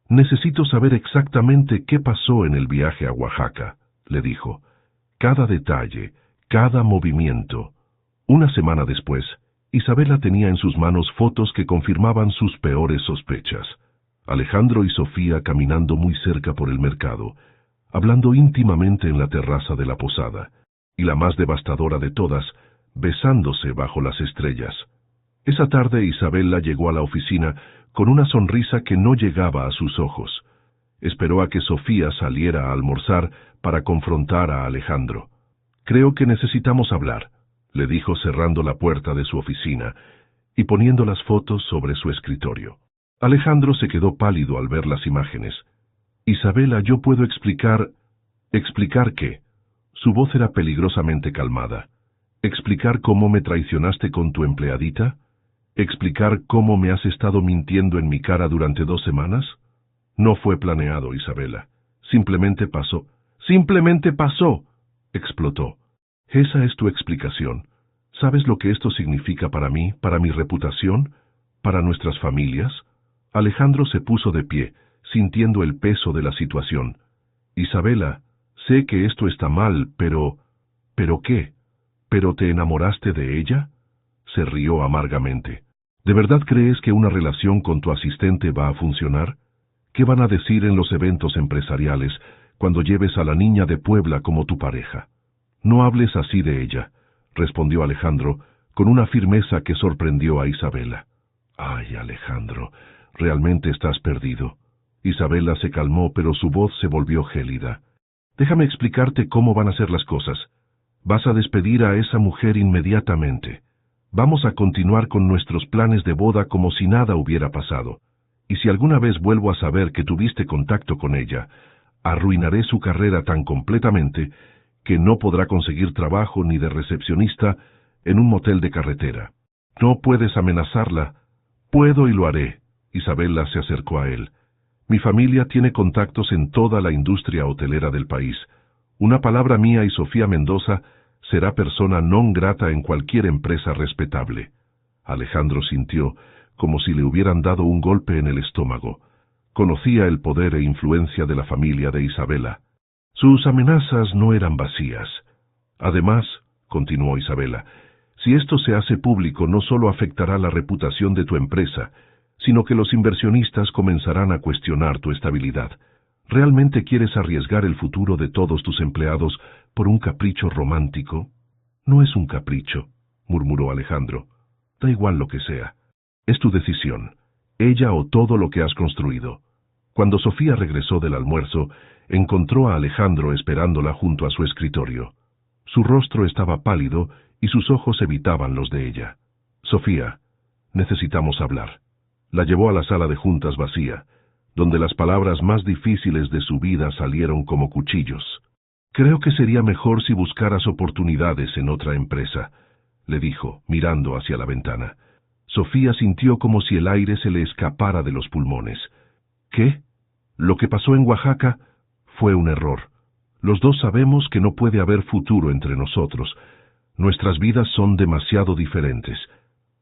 «Necesito saber exactamente qué pasó en el viaje a Oaxaca», le dijo. «Cada detalle, cada movimiento». Una semana después, Isabela tenía en sus manos fotos que confirmaban sus peores sospechas. Alejandro y Sofía caminando muy cerca por el mercado, hablando íntimamente en la terraza de la posada, y la más devastadora de todas, besándose bajo las estrellas. Esa tarde Isabela llegó a la oficina con una sonrisa que no llegaba a sus ojos. Esperó a que Sofía saliera a almorzar para confrontar a Alejandro. «Creo que necesitamos hablar», le dijo cerrando la puerta de su oficina y poniendo las fotos sobre su escritorio. Alejandro se quedó pálido al ver las imágenes. Isabela, yo puedo explicar... ¿Explicar qué? Su voz era peligrosamente calmada. ¿Explicar cómo me traicionaste con tu empleadita? ¿Explicar cómo me has estado mintiendo en mi cara durante 2 semanas? No fue planeado, Isabela. Simplemente pasó. ¡Simplemente pasó!, explotó. ¿Esa es tu explicación? ¿Sabes lo que esto significa para mí, para mi reputación, para nuestras familias? Alejandro se puso de pie, sintiendo el peso de la situación. Isabela, sé que esto está mal, pero... ¿Pero qué? ¿Pero te enamoraste de ella? Se rió amargamente. ¿De verdad crees que una relación con tu asistente va a funcionar? ¿Qué van a decir en los eventos empresariales cuando lleves a la niña de Puebla como tu pareja? No hables así de ella, respondió Alejandro con una firmeza que sorprendió a Isabela. Ay, Alejandro, realmente estás perdido. Isabela se calmó, pero su voz se volvió gélida. Déjame explicarte cómo van a ser las cosas. Vas a despedir a esa mujer inmediatamente. Vamos a continuar con nuestros planes de boda como si nada hubiera pasado. Y si alguna vez vuelvo a saber que tuviste contacto con ella, arruinaré su carrera tan completamente que no podrá conseguir trabajo ni de recepcionista en un motel de carretera. No puedes amenazarla. Puedo y lo haré. Isabela se acercó a él. Mi familia tiene contactos en toda la industria hotelera del país. Una palabra mía y Sofía Mendoza será persona non grata en cualquier empresa respetable. Alejandro sintió como si le hubieran dado un golpe en el estómago. Conocía el poder e influencia de la familia de Isabela. Sus amenazas no eran vacías. Además, continuó Isabela, si esto se hace público no solo afectará la reputación de tu empresa, sino que los inversionistas comenzarán a cuestionar tu estabilidad. ¿Realmente quieres arriesgar el futuro de todos tus empleados por un capricho romántico? No es un capricho, murmuró Alejandro. Da igual lo que sea. Es tu decisión, ella o todo lo que has construido. Cuando Sofía regresó del almuerzo, encontró a Alejandro esperándola junto a su escritorio. Su rostro estaba pálido y sus ojos evitaban los de ella. Sofía, necesitamos hablar. La llevó a la sala de juntas vacía, donde las palabras más difíciles de su vida salieron como cuchillos. Creo que sería mejor si buscaras oportunidades en otra empresa, le dijo, mirando hacia la ventana. Sofía sintió como si el aire se le escapara de los pulmones. ¿Qué? Lo que pasó en Oaxaca fue un error. Los dos sabemos que no puede haber futuro entre nosotros. Nuestras vidas son demasiado diferentes.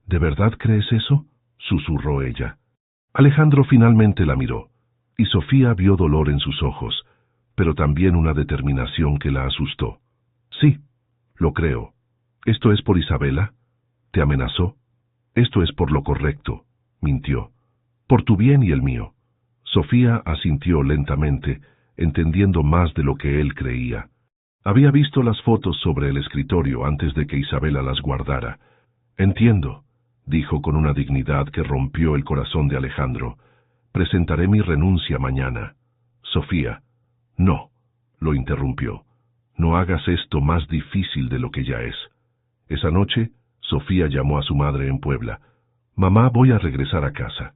¿De verdad crees eso?, susurró ella. Alejandro finalmente la miró, y Sofía vio dolor en sus ojos, pero también una determinación que la asustó. Sí, lo creo. ¿Esto es por Isabela? ¿Te amenazó? Esto es por lo correcto, mintió. Por tu bien y el mío. Sofía asintió lentamente, entendiendo más de lo que él creía. Había visto las fotos sobre el escritorio antes de que Isabela las guardara. Entiendo, dijo con una dignidad que rompió el corazón de Alejandro. Presentaré mi renuncia mañana. Sofía. No, lo interrumpió. No hagas esto más difícil de lo que ya es. Esa noche, Sofía llamó a su madre en Puebla. Mamá, voy a regresar a casa.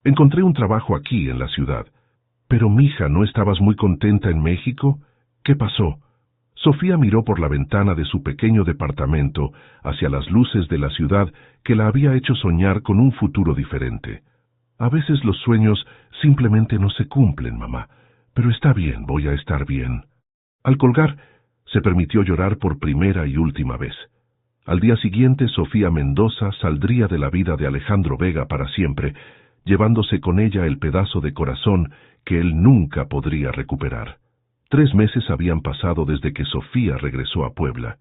Encontré un trabajo aquí en la ciudad. Pero, mija, ¿no estabas muy contenta en México? ¿Qué pasó? Sofía miró por la ventana de su pequeño departamento hacia las luces de la ciudad que la había hecho soñar con un futuro diferente. A veces los sueños simplemente no se cumplen, mamá. Pero está bien, voy a estar bien. Al colgar, se permitió llorar por primera y última vez. Al día siguiente, Sofía Mendoza saldría de la vida de Alejandro Vega para siempre, llevándose con ella el pedazo de corazón que él nunca podría recuperar. 3 meses habían pasado desde que Sofía regresó a Puebla,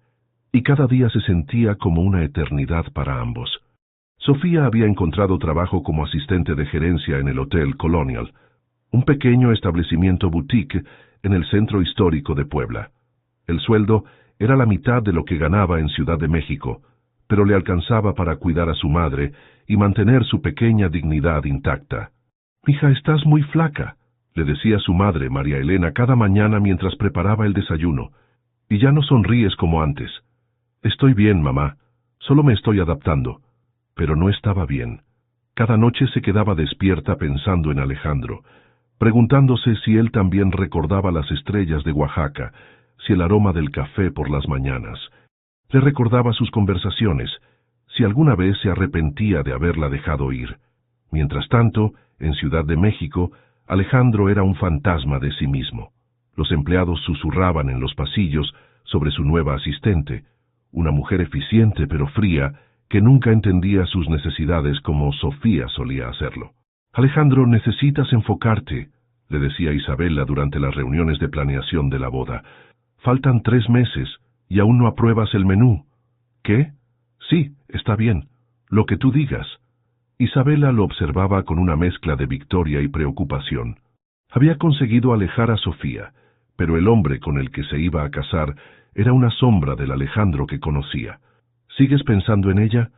y cada día se sentía como una eternidad para ambos. Sofía había encontrado trabajo como asistente de gerencia en el Hotel Colonial, un pequeño establecimiento boutique en el centro histórico de Puebla. El sueldo era la mitad de lo que ganaba en Ciudad de México, pero le alcanzaba para cuidar a su madre y mantener su pequeña dignidad intacta. «Hija, estás muy flaca», le decía su madre, María Elena, cada mañana mientras preparaba el desayuno, «y ya no sonríes como antes». «Estoy bien, mamá, solo me estoy adaptando». Pero no estaba bien. Cada noche se quedaba despierta pensando en Alejandro. preguntándose si él también recordaba las estrellas de Oaxaca, si el aroma del café por las mañanas. Le recordaba sus conversaciones, si alguna vez se arrepentía de haberla dejado ir. Mientras tanto, en Ciudad de México, Alejandro era un fantasma de sí mismo. Los empleados susurraban en los pasillos sobre su nueva asistente, una mujer eficiente pero fría, que nunca entendía sus necesidades como Sofía solía hacerlo. Alejandro, necesitas enfocarte, le decía Isabela durante las reuniones de planeación de la boda. Faltan 3 meses y aún no apruebas el menú. ¿Qué? Sí, está bien. Lo que tú digas. Isabela lo observaba con una mezcla de victoria y preocupación. Había conseguido alejar a Sofía, pero el hombre con el que se iba a casar era una sombra del Alejandro que conocía. ¿Sigues pensando en ella?,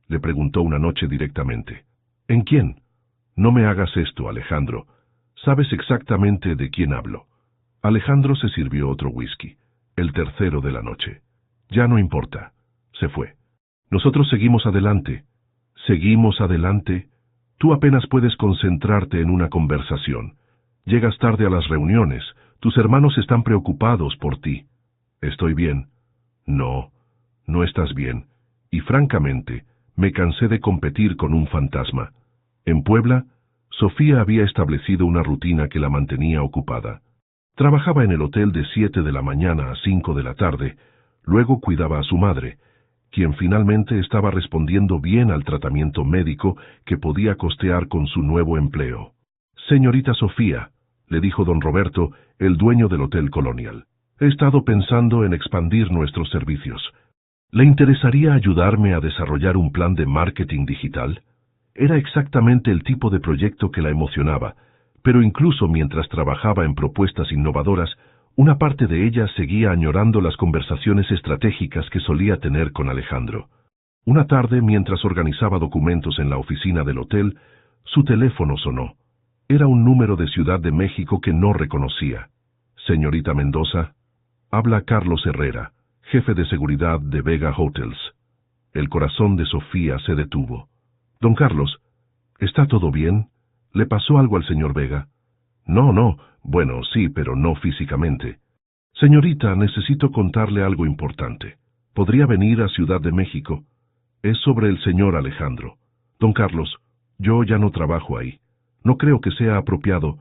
le preguntó una noche directamente. ¿En quién? No me hagas esto, Alejandro. Sabes exactamente de quién hablo. Alejandro se sirvió otro whisky, el tercero de la noche. Ya no importa. Se fue. Nosotros seguimos adelante. Seguimos adelante. Tú apenas puedes concentrarte en una conversación. Llegas tarde a las reuniones. Tus hermanos están preocupados por ti. ¿Estoy bien? No, no estás bien. Y francamente, me cansé de competir con un fantasma. En Puebla, Sofía había establecido una rutina que la mantenía ocupada. Trabajaba en el hotel de 7 de la mañana a 5 de la tarde, luego cuidaba a su madre, quien finalmente estaba respondiendo bien al tratamiento médico que podía costear con su nuevo empleo. Señorita Sofía, le dijo don Roberto, el dueño del Hotel Colonial, he estado pensando en expandir nuestros servicios. ¿Le interesaría ayudarme a desarrollar un plan de marketing digital? Era exactamente el tipo de proyecto que la emocionaba, pero incluso mientras trabajaba en propuestas innovadoras, una parte de ella seguía añorando las conversaciones estratégicas que solía tener con Alejandro. Una tarde, mientras organizaba documentos en la oficina del hotel, su teléfono sonó. Era un número de Ciudad de México que no reconocía. Señorita Mendoza, habla Carlos Herrera, jefe de seguridad de Vega Hotels. El corazón de Sofía se detuvo. Don Carlos, ¿está todo bien? ¿Le pasó algo al señor Vega? No, bueno, sí, pero no físicamente. Señorita, necesito contarle algo importante. ¿Podría venir a Ciudad de México? Es sobre el señor Alejandro. Don Carlos, yo ya no trabajo ahí. No creo que sea apropiado.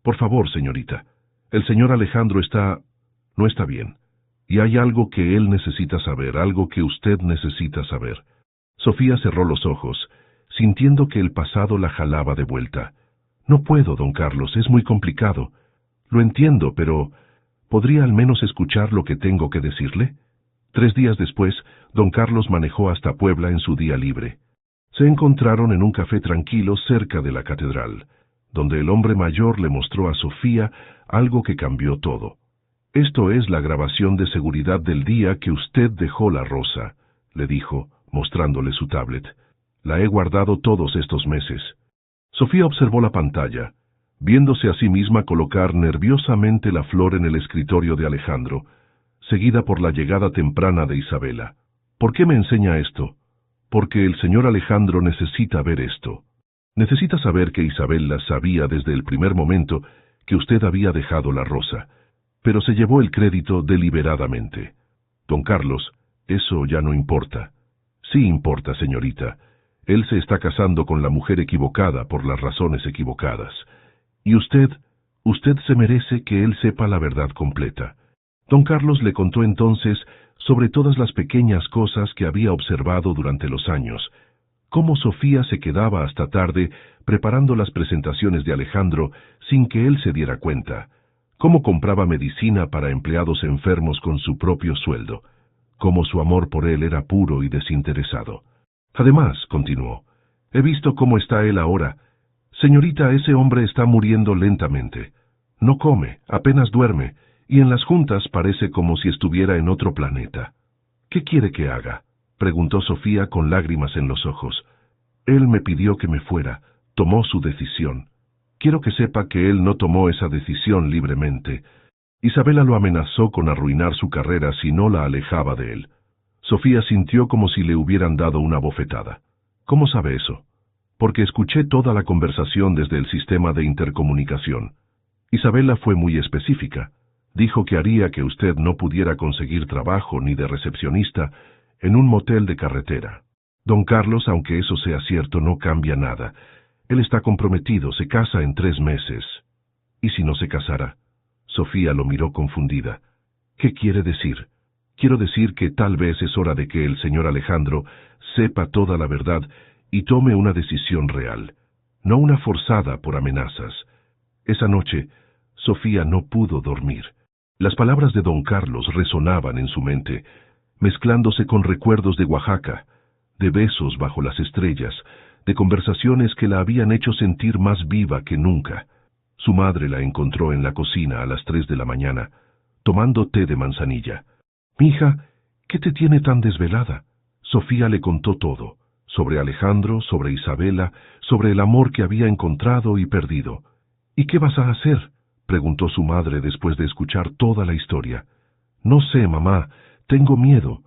Por favor, señorita. El señor Alejandro no está bien. Y hay algo que él necesita saber, algo que usted necesita saber. Sofía cerró los ojos, sintiendo que el pasado la jalaba de vuelta. No puedo, don Carlos, es muy complicado. Lo entiendo, pero ¿podría al menos escuchar lo que tengo que decirle? 3 días después, don Carlos manejó hasta Puebla en su día libre. Se encontraron en un café tranquilo cerca de la catedral, donde el hombre mayor le mostró a Sofía algo que cambió todo. Esto es la grabación de seguridad del día que usted dejó la rosa, le dijo, mostrándole su tablet. La he guardado todos estos meses. Sofía observó la pantalla, viéndose a sí misma colocar nerviosamente la flor en el escritorio de Alejandro, seguida por la llegada temprana de Isabela. ¿Por qué me enseña esto? Porque el señor Alejandro necesita ver esto. Necesita saber que Isabela sabía desde el primer momento que usted había dejado la rosa, pero se llevó el crédito deliberadamente. Don Carlos, eso ya no importa. Sí importa, señorita. Él se está casando con la mujer equivocada por las razones equivocadas. Y usted se merece que él sepa la verdad completa. Don Carlos le contó entonces sobre todas las pequeñas cosas que había observado durante los años, cómo Sofía se quedaba hasta tarde preparando las presentaciones de Alejandro sin que él se diera cuenta, cómo compraba medicina para empleados enfermos con su propio sueldo, cómo su amor por él era puro y desinteresado. Además, continuó, he visto cómo está él ahora. Señorita, ese hombre está muriendo lentamente. No come, apenas duerme, y en las juntas parece como si estuviera en otro planeta. ¿Qué quiere que haga?, preguntó Sofía con lágrimas en los ojos. Él me pidió que me fuera, tomó su decisión. Quiero que sepa que él no tomó esa decisión libremente. Isabela lo amenazó con arruinar su carrera si no la alejaba de él. Sofía sintió como si le hubieran dado una bofetada. ¿Cómo sabe eso? porque escuché toda la conversación desde el sistema de intercomunicación. Isabela fue muy específica. Dijo que haría que usted no pudiera conseguir trabajo ni de recepcionista en un motel de carretera. Don Carlos, aunque eso sea cierto, no cambia nada. Él está comprometido, se casa en 3 meses. ¿Y si no se casara? Sofía lo miró confundida. ¿Qué quiere decir? Quiero decir que tal vez es hora de que el señor Alejandro sepa toda la verdad y tome una decisión real, no una forzada por amenazas. Esa noche, Sofía no pudo dormir. Las palabras de don Carlos resonaban en su mente, mezclándose con recuerdos de Oaxaca, de besos bajo las estrellas, de conversaciones que la habían hecho sentir más viva que nunca. Su madre la encontró en la cocina a las 3 de la mañana, tomando té de manzanilla. «Mija, ¿qué te tiene tan desvelada?» Sofía le contó todo, sobre Alejandro, sobre Isabela, sobre el amor que había encontrado y perdido. «¿Y qué vas a hacer?», preguntó su madre después de escuchar toda la historia. «No sé, mamá, tengo miedo».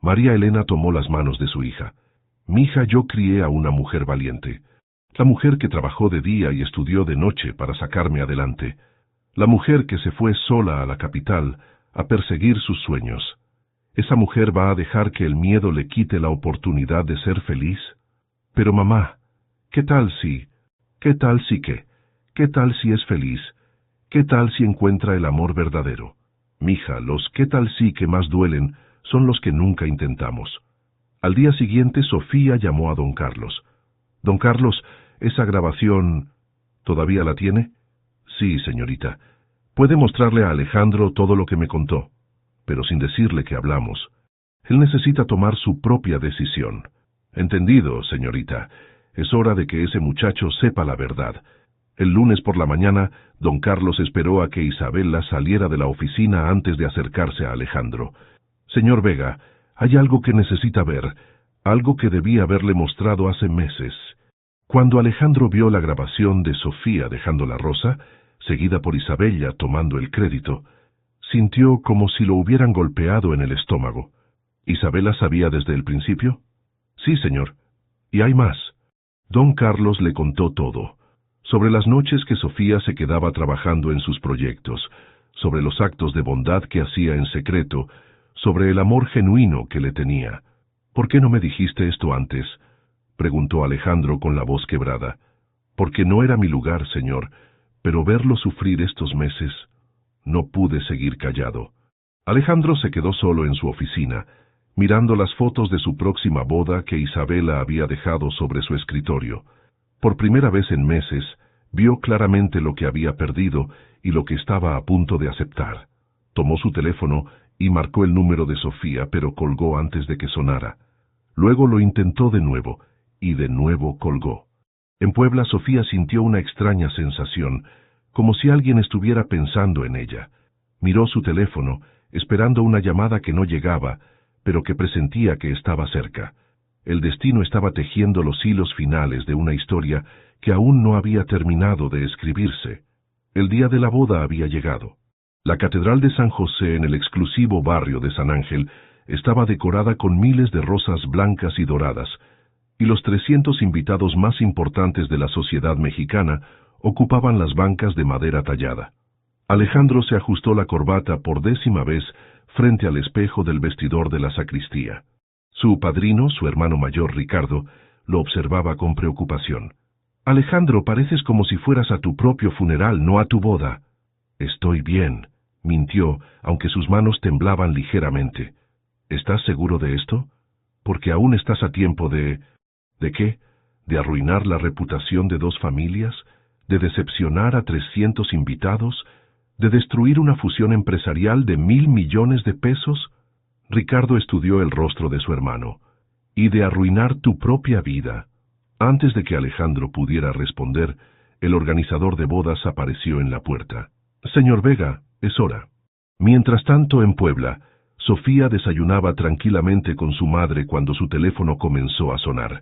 María Elena tomó las manos de su hija. «Mija, yo crié a una mujer valiente, la mujer que trabajó de día y estudió de noche para sacarme adelante, la mujer que se fue sola a la capital a perseguir sus sueños. ¿Esa mujer va a dejar que el miedo le quite la oportunidad de ser feliz? Pero mamá, ¿qué tal si qué? ¿Qué tal si es feliz? ¿Qué tal si encuentra el amor verdadero? Mija, los qué tal si que más duelen son los que nunca intentamos». Al día siguiente, Sofía llamó a don Carlos. «Don Carlos, esa grabación, ¿todavía la tiene?» «Sí, señorita. Puede mostrarle a Alejandro todo lo que me contó, pero sin decirle que hablamos. Él necesita tomar su propia decisión». «Entendido, señorita. Es hora de que ese muchacho sepa la verdad». El lunes por la mañana, don Carlos esperó a que Isabela saliera de la oficina antes de acercarse a Alejandro. «Señor Vega, hay algo que necesita ver, algo que debí haberle mostrado hace meses». Cuando Alejandro vio la grabación de Sofía dejando la rosa, seguida por Isabella tomando el crédito, sintió como si lo hubieran golpeado en el estómago. «¿Isabela sabía desde el principio?» «Sí, señor. Y hay más». Don Carlos le contó todo, sobre las noches que Sofía se quedaba trabajando en sus proyectos, sobre los actos de bondad que hacía en secreto, sobre el amor genuino que le tenía. «¿Por qué no me dijiste esto antes?», preguntó Alejandro con la voz quebrada. «Porque no era mi lugar, señor, pero verlo sufrir estos meses, no pude seguir callado». Alejandro se quedó solo en su oficina, mirando las fotos de su próxima boda que Isabela había dejado sobre su escritorio. Por primera vez en meses, vio claramente lo que había perdido y lo que estaba a punto de aceptar. Tomó su teléfono y marcó el número de Sofía, pero colgó antes de que sonara. Luego lo intentó de nuevo, y de nuevo colgó. En Puebla, Sofía sintió una extraña sensación, como si alguien estuviera pensando en ella. Miró su teléfono, esperando una llamada que no llegaba, pero que presentía que estaba cerca. El destino estaba tejiendo los hilos finales de una historia que aún no había terminado de escribirse. El día de la boda había llegado. La Catedral de San José en el exclusivo barrio de San Ángel estaba decorada con miles de rosas blancas y doradas, y los 300 invitados más importantes de la sociedad mexicana ocupaban las bancas de madera tallada. Alejandro se ajustó la corbata por 10ª vez frente al espejo del vestidor de la sacristía. Su padrino, su hermano mayor Ricardo, lo observaba con preocupación. «Alejandro, pareces como si fueras a tu propio funeral, no a tu boda». «Estoy bien», mintió, aunque sus manos temblaban ligeramente. «¿Estás seguro de esto? Porque aún estás a tiempo de... ¿De qué? ¿De arruinar la reputación de 2 familias? ¿De decepcionar a 300 invitados? ¿De destruir una fusión empresarial de 1.000 millones de pesos?» Ricardo estudió el rostro de su hermano. «Y de arruinar tu propia vida». Antes de que Alejandro pudiera responder, el organizador de bodas apareció en la puerta. «Señor Vega, es hora». Mientras tanto, en Puebla, Sofía desayunaba tranquilamente con su madre cuando su teléfono comenzó a sonar.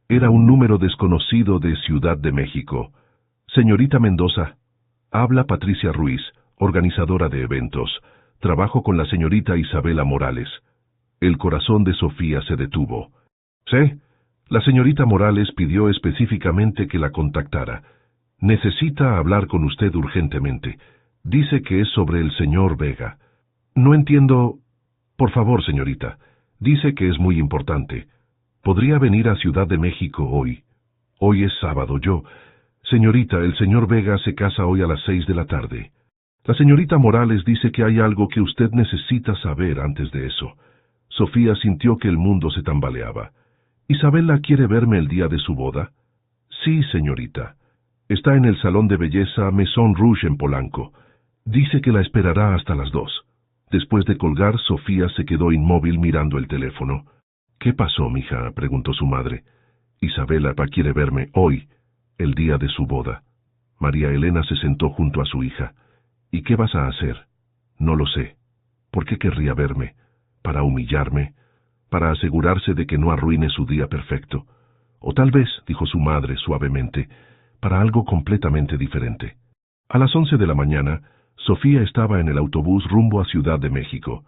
Era un número desconocido de Ciudad de México. «Señorita Mendoza, habla Patricia Ruiz, organizadora de eventos. Trabajo con la señorita Isabela Morales». El corazón de Sofía se detuvo. «¿Sí? La señorita Morales pidió específicamente que la contactara. Necesita hablar con usted urgentemente. Dice que es sobre el señor Vega. No entiendo. Por favor, señorita. Dice que es muy importante. ¿Podría venir a Ciudad de México hoy? Hoy es sábado. Señorita, el señor Vega se casa hoy a las 6 de la tarde. La señorita Morales dice que hay algo que usted necesita saber antes de eso. Sofía sintió que el mundo se tambaleaba. ¿Isabela quiere verme el día de su boda? Sí, señorita. Está en el salón de belleza Maison Rouge en Polanco. Dice que la esperará hasta las 2. Después de colgar, Sofía se quedó inmóvil mirando el teléfono. ¿Qué pasó, mija?, preguntó su madre. Isabela quiere verme hoy, el día de su boda. María Elena se sentó junto a su hija. ¿Y qué vas a hacer? No lo sé. ¿Por qué querría verme? ¿Para humillarme? ¿Para asegurarse de que no arruine su día perfecto? O tal vez, dijo su madre suavemente, para algo completamente diferente. A las 11 de la mañana, Sofía estaba en el autobús rumbo a Ciudad de México,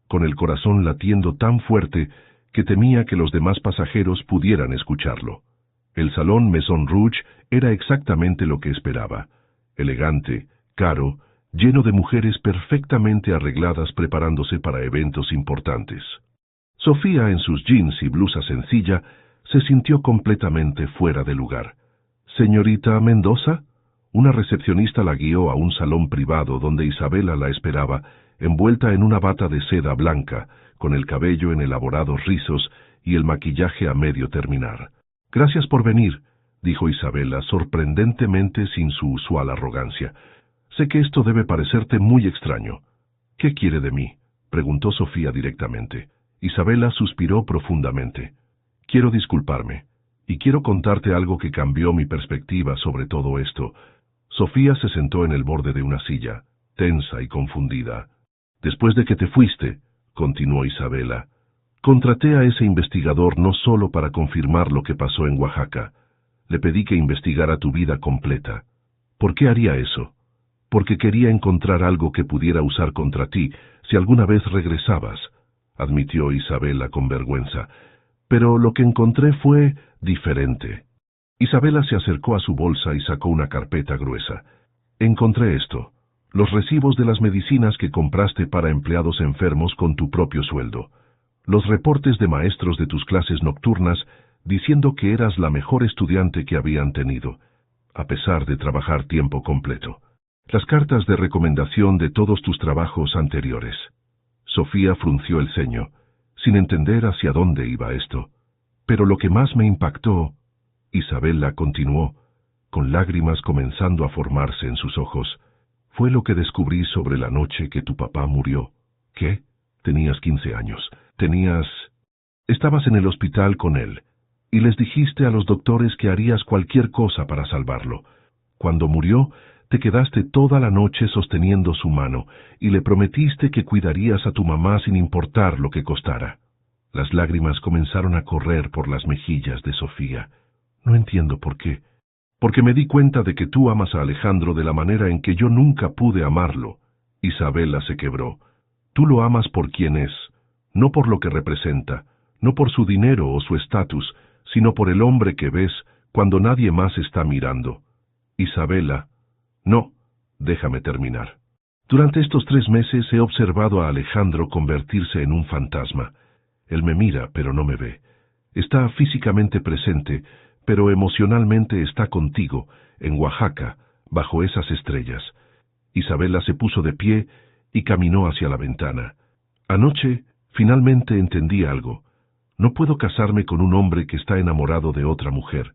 con el corazón latiendo tan fuerte que temía que los demás pasajeros pudieran escucharlo. El salón Maison Rouge era exactamente lo que esperaba: elegante, caro, lleno de mujeres perfectamente arregladas preparándose para eventos importantes. Sofía, en sus jeans y blusa sencilla, se sintió completamente fuera de lugar. «¿Señorita Mendoza?» Una recepcionista la guió a un salón privado donde Isabela la esperaba, envuelta en una bata de seda blanca, con el cabello en elaborados rizos y el maquillaje a medio terminar. «Gracias por venir», dijo Isabela, sorprendentemente sin su usual arrogancia. «Sé que esto debe parecerte muy extraño». «¿Qué quiere de mí?», preguntó Sofía directamente. Isabela suspiró profundamente. «Quiero disculparme, y quiero contarte algo que cambió mi perspectiva sobre todo esto». Sofía se sentó en el borde de una silla, tensa y confundida. «Después de que te fuiste», continuó Isabela, «contraté a ese investigador no solo para confirmar lo que pasó en Oaxaca. Le pedí que investigara tu vida completa. ¿Por qué haría eso? Porque quería encontrar algo que pudiera usar contra ti si alguna vez regresabas», admitió Isabela con vergüenza. «Pero lo que encontré fue diferente». Isabela se acercó a su bolsa y sacó una carpeta gruesa. «Encontré esto: los recibos de las medicinas que compraste para empleados enfermos con tu propio sueldo. Los reportes de maestros de tus clases nocturnas diciendo que eras la mejor estudiante que habían tenido, a pesar de trabajar tiempo completo. Las cartas de recomendación de todos tus trabajos anteriores». Sofía frunció el ceño, sin entender hacia dónde iba esto. «Pero lo que más me impactó», Isabela continuó, con lágrimas comenzando a formarse en sus ojos, «fue lo que descubrí sobre la noche que tu papá murió». «¿Qué? Tenías 15 años. Estabas en el hospital con él, y les dijiste a los doctores que harías cualquier cosa para salvarlo. Cuando murió, te quedaste toda la noche sosteniendo su mano, y le prometiste que cuidarías a tu mamá sin importar lo que costara». Las lágrimas comenzaron a correr por las mejillas de Sofía. «No entiendo por qué». «Porque me di cuenta de que tú amas a Alejandro de la manera en que yo nunca pude amarlo». Isabela se quebró. «Tú lo amas por quien es, no por lo que representa, no por su dinero o su estatus, sino por el hombre que ves cuando nadie más está mirando». «Isabela, no, déjame terminar. Durante estos 3 meses he observado a Alejandro convertirse en un fantasma. Él me mira, pero no me ve. Está físicamente presente, pero emocionalmente está contigo, en Oaxaca, bajo esas estrellas». Isabela se puso de pie y caminó hacia la ventana. «Anoche, finalmente entendí algo. No puedo casarme con un hombre que está enamorado de otra mujer.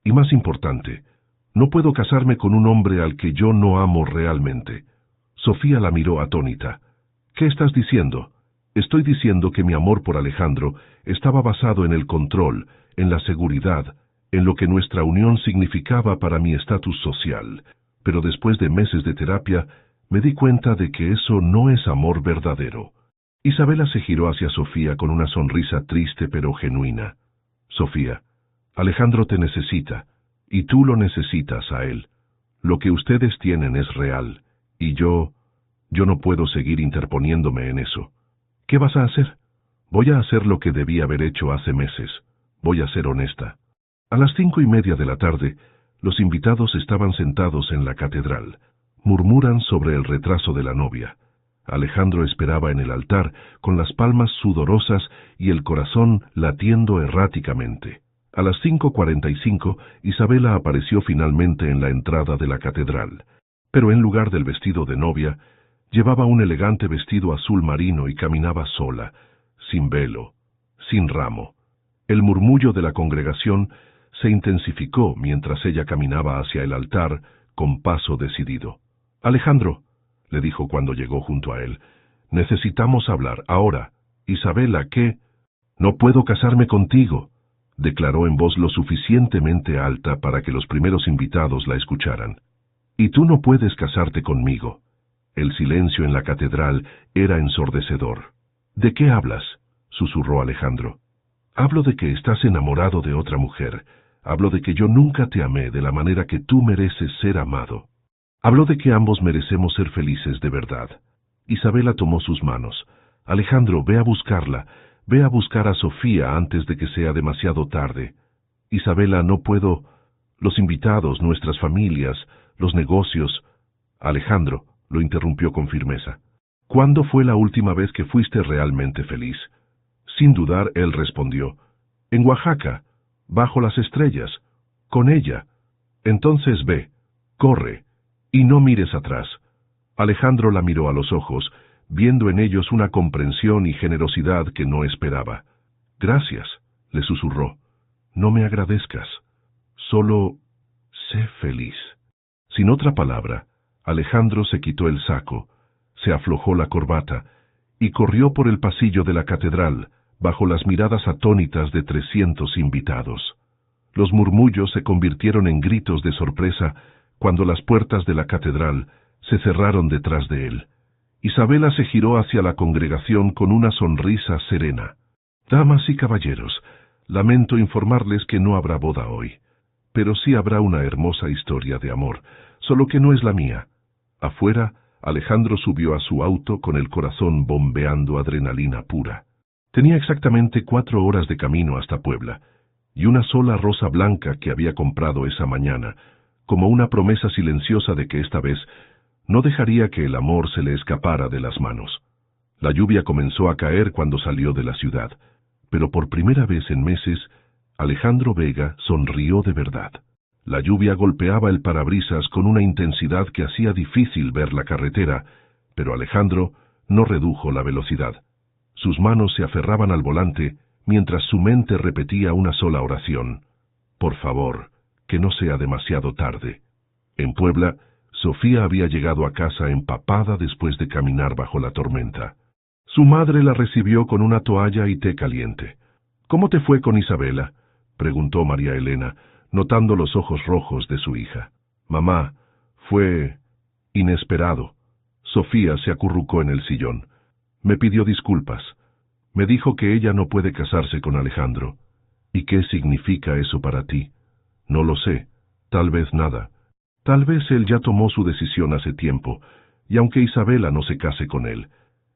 Y más importante, no puedo casarme con un hombre al que yo no amo realmente». Sofía la miró atónita. «¿Qué estás diciendo?» «Estoy diciendo que mi amor por Alejandro estaba basado en el control, en la seguridad, en lo que nuestra unión significaba para mi estatus social. Pero después de meses de terapia, me di cuenta de que eso no es amor verdadero». Isabela se giró hacia Sofía con una sonrisa triste pero genuina. «Sofía, Alejandro te necesita, y tú lo necesitas a él. Lo que ustedes tienen es real, y yo no puedo seguir interponiéndome en eso. ¿Qué vas a hacer?». «Voy a hacer lo que debí haber hecho hace meses. Voy a ser honesta. A las 5:30 de la tarde, los invitados estaban sentados en la catedral. Murmuran sobre el retraso de la novia. Alejandro esperaba en el altar, con las palmas sudorosas y el corazón latiendo erráticamente. A las 5:45, Isabela apareció finalmente en la entrada de la catedral, pero en lugar del vestido de novia, llevaba un elegante vestido azul marino y caminaba sola, sin velo, sin ramo. El murmullo de la congregación se intensificó mientras ella caminaba hacia el altar con paso decidido. «Alejandro», le dijo cuando llegó junto a él, «necesitamos hablar ahora. Isabela, ¿qué? No puedo casarme contigo», declaró en voz lo suficientemente alta para que los primeros invitados la escucharan. «Y tú no puedes casarte conmigo». El silencio en la catedral era ensordecedor. «¿De qué hablas?», susurró Alejandro. «Hablo de que estás enamorado de otra mujer. Hablo de que yo nunca te amé de la manera que tú mereces ser amado. Hablo de que ambos merecemos ser felices de verdad». Isabela tomó sus manos. «Alejandro, ve a buscarla. Ve a buscar a Sofía antes de que sea demasiado tarde». «Isabela, no puedo. Los invitados, nuestras familias, los negocios». «Alejandro», lo interrumpió con firmeza. «¿Cuándo fue la última vez que fuiste realmente feliz?». Sin dudar, él respondió: «En Oaxaca, bajo las estrellas, con ella». «Entonces ve, corre, y no mires atrás». Alejandro la miró a los ojos, viendo en ellos una comprensión y generosidad que no esperaba. «Gracias», le susurró. «No me agradezcas. Solo sé feliz». Sin otra palabra, Alejandro se quitó el saco, se aflojó la corbata y corrió por el pasillo de la catedral, bajo las miradas atónitas de 300 invitados. Los murmullos se convirtieron en gritos de sorpresa cuando las puertas de la catedral se cerraron detrás de él. Isabela se giró hacia la congregación con una sonrisa serena. «Damas y caballeros, lamento informarles que no habrá boda hoy, pero sí habrá una hermosa historia de amor, solo que no es la mía». Afuera, Alejandro subió a su auto con el corazón bombeando adrenalina pura. Tenía exactamente 4 horas de camino hasta Puebla, y una sola rosa blanca que había comprado esa mañana, como una promesa silenciosa de que esta vez no dejaría que el amor se le escapara de las manos. La lluvia comenzó a caer cuando salió de la ciudad, pero por primera vez en meses, Alejandro Vega sonrió de verdad. La lluvia golpeaba el parabrisas con una intensidad que hacía difícil ver la carretera, pero Alejandro no redujo la velocidad. Sus manos se aferraban al volante mientras su mente repetía una sola oración: «Por favor, que no sea demasiado tarde». En Puebla, Sofía había llegado a casa empapada después de caminar bajo la tormenta. Su madre la recibió con una toalla y té caliente. «¿Cómo te fue con Isabela?», preguntó María Elena, notando los ojos rojos de su hija. «Mamá, fue inesperado». Sofía se acurrucó en el sillón. «Me pidió disculpas. Me dijo que ella no puede casarse con Alejandro». «¿Y qué significa eso para ti?». «No lo sé. Tal vez nada. Tal vez él ya tomó su decisión hace tiempo, y aunque Isabela no se case con él,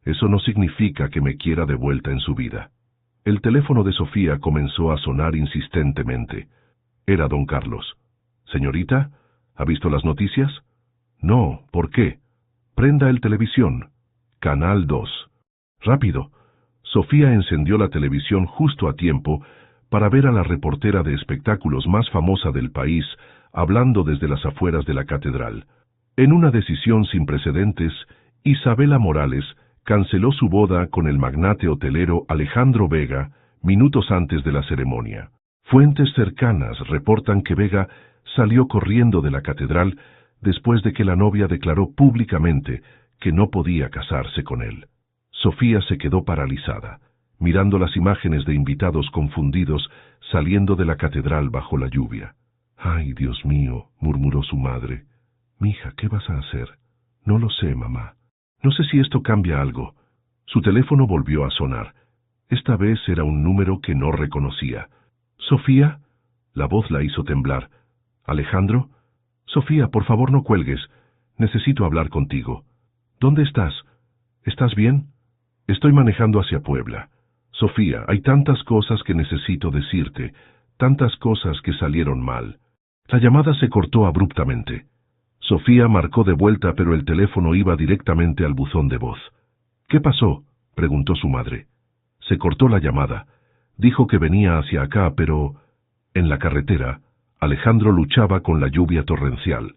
eso no significa que me quiera de vuelta en su vida». El teléfono de Sofía comenzó a sonar insistentemente. Era don Carlos. «Señorita, ¿ha visto las noticias?». «No, ¿por qué?». «Prenda el televisión. Canal 2. Rápido». Sofía encendió la televisión justo a tiempo para ver a la reportera de espectáculos más famosa del país hablando desde las afueras de la catedral. En una decisión sin precedentes, Isabela Morales canceló su boda con el magnate hotelero Alejandro Vega minutos antes de la ceremonia. Fuentes cercanas reportan que Vega salió corriendo de la catedral después de que la novia declaró públicamente que no podía casarse con él. Sofía se quedó paralizada, mirando las imágenes de invitados confundidos saliendo de la catedral bajo la lluvia. «Ay, Dios mío», murmuró su madre. «Mija, ¿qué vas a hacer?». «No lo sé, mamá. No sé si esto cambia algo». Su teléfono volvió a sonar. Esta vez era un número que no reconocía. «¿Sofía?». La voz la hizo temblar. «¿Alejandro?». «Sofía, por favor no cuelgues. Necesito hablar contigo». «¿Dónde estás? ¿Estás bien?». «Estoy manejando hacia Puebla». Sofía, hay tantas cosas que necesito decirte, tantas cosas que salieron mal. La llamada se cortó abruptamente. Sofía marcó de vuelta, pero el teléfono iba directamente al buzón de voz. ¿Qué pasó?, preguntó su madre. Se cortó la llamada. Dijo que venía hacia acá, pero... En la carretera, Alejandro luchaba con la lluvia torrencial.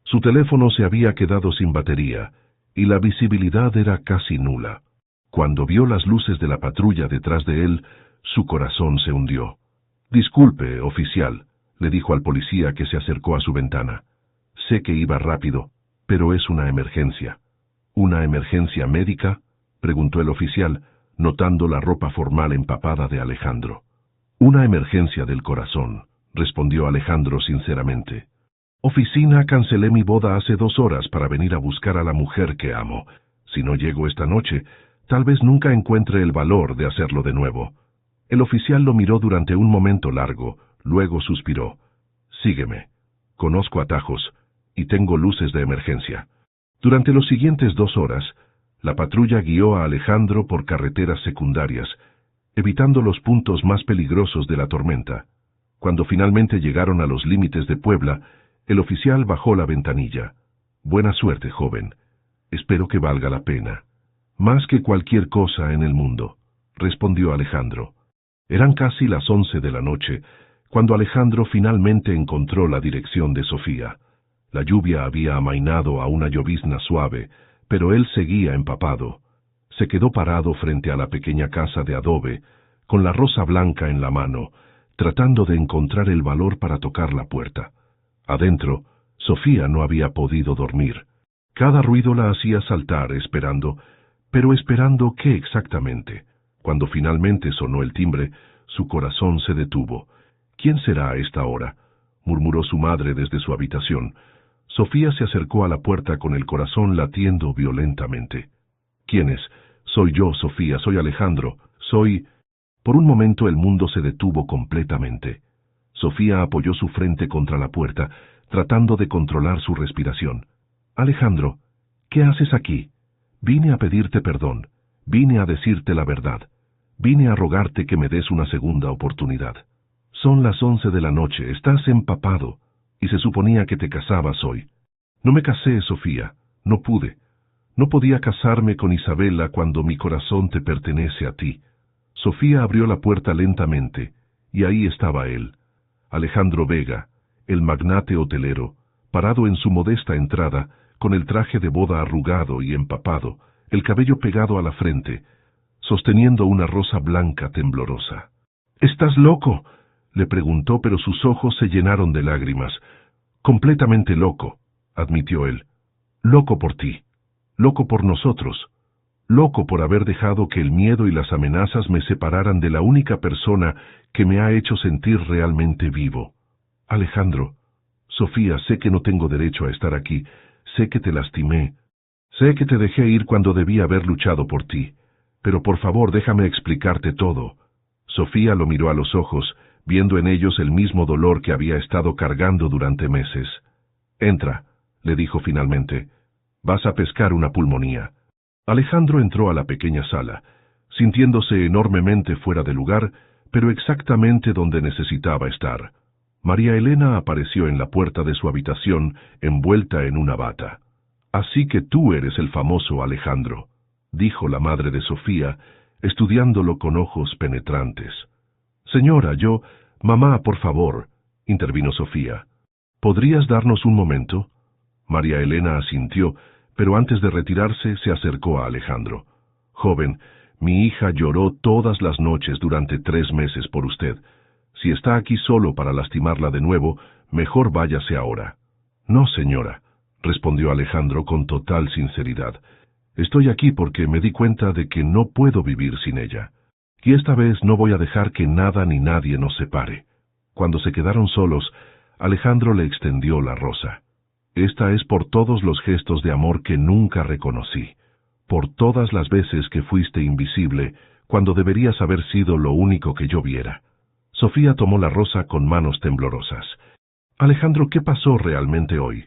Su teléfono se había quedado sin batería, y la visibilidad era casi nula. Cuando vio las luces de la patrulla detrás de él, su corazón se hundió. «Disculpe, oficial», le dijo al policía que se acercó a su ventana. «Sé que iba rápido, pero es una emergencia». «¿Una emergencia médica?», preguntó el oficial, notando la ropa formal empapada de Alejandro. «Una emergencia del corazón», respondió Alejandro sinceramente. «Oficina, cancelé mi boda hace 2 horas para venir a buscar a la mujer que amo. Si no llego esta noche, tal vez nunca encuentre el valor de hacerlo de nuevo». El oficial lo miró durante un momento largo, luego suspiró. «Sígueme. Conozco atajos y tengo luces de emergencia». Durante los siguientes 2 horas, la patrulla guió a Alejandro por carreteras secundarias, evitando los puntos más peligrosos de la tormenta. Cuando finalmente llegaron a los límites de Puebla, el oficial bajó la ventanilla. «Buena suerte, joven. Espero que valga la pena». «Más que cualquier cosa en el mundo», respondió Alejandro. Eran casi las 11 de la noche, cuando Alejandro finalmente encontró la dirección de Sofía. La lluvia había amainado a una llovizna suave, pero él seguía empapado. Se quedó parado frente a la pequeña casa de adobe, con la rosa blanca en la mano, tratando de encontrar el valor para tocar la puerta. Adentro, Sofía no había podido dormir. Cada ruido la hacía saltar, esperando, pero esperando ¿qué exactamente? Cuando finalmente sonó el timbre, su corazón se detuvo. «¿Quién será a esta hora?», murmuró su madre desde su habitación. Sofía se acercó a la puerta con el corazón latiendo violentamente. «¿Quién es?». «Soy yo, Sofía, soy Alejandro, soy...». Por un momento el mundo se detuvo completamente. Sofía apoyó su frente contra la puerta, tratando de controlar su respiración. «Alejandro, ¿qué haces aquí?». «Vine a pedirte perdón, vine a decirte la verdad, vine a rogarte que me des una segunda oportunidad. Son las 11 de la noche, estás empapado, y se suponía que te casabas hoy». «No me casé, Sofía, no pude. No podía casarme con Isabela cuando mi corazón te pertenece a ti». Sofía abrió la puerta lentamente, y ahí estaba él, Alejandro Vega, el magnate hotelero, parado en su modesta entrada, con el traje de boda arrugado y empapado, el cabello pegado a la frente, sosteniendo una rosa blanca temblorosa. «¿Estás loco?», le preguntó, pero sus ojos se llenaron de lágrimas. «Completamente loco», admitió él. «Loco por ti, loco por nosotros, loco por haber dejado que el miedo y las amenazas me separaran de la única persona que me ha hecho sentir realmente vivo. Alejandro, Sofía, sé que no tengo derecho a estar aquí, sé que te lastimé, sé que te dejé ir cuando debí haber luchado por ti, pero por favor déjame explicarte todo». Sofía lo miró a los ojos, viendo en ellos el mismo dolor que había estado cargando durante meses. «Entra», le dijo finalmente. «Vas a pescar una pulmonía». Alejandro entró a la pequeña sala, sintiéndose enormemente fuera de lugar, pero exactamente donde necesitaba estar. María Elena apareció en la puerta de su habitación, envuelta en una bata. «Así que tú eres el famoso Alejandro», dijo la madre de Sofía, estudiándolo con ojos penetrantes. «Señora, yo... Mamá, por favor», intervino Sofía. «¿Podrías darnos un momento?». María Elena asintió, pero antes de retirarse se acercó a Alejandro. «Joven, mi hija lloró todas las noches durante 3 meses por usted. Si está aquí solo para lastimarla de nuevo, mejor váyase ahora». «No, señora», respondió Alejandro con total sinceridad. «Estoy aquí porque me di cuenta de que no puedo vivir sin ella. Y esta vez no voy a dejar que nada ni nadie nos separe». Cuando se quedaron solos, Alejandro le extendió la rosa. «Esta es por todos los gestos de amor que nunca reconocí, por todas las veces que fuiste invisible cuando deberías haber sido lo único que yo viera». Sofía tomó la rosa con manos temblorosas. «Alejandro, ¿qué pasó realmente hoy?».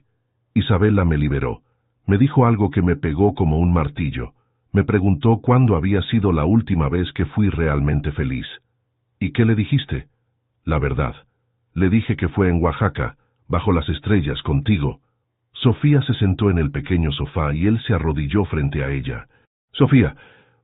«Isabela me liberó. Me dijo algo que me pegó como un martillo. Me preguntó cuándo había sido la última vez que fui realmente feliz. ¿Y qué le dijiste? La verdad. Le dije que fue en Oaxaca, bajo las estrellas, contigo. Sofía se sentó en el pequeño sofá y él se arrodilló frente a ella. Sofía,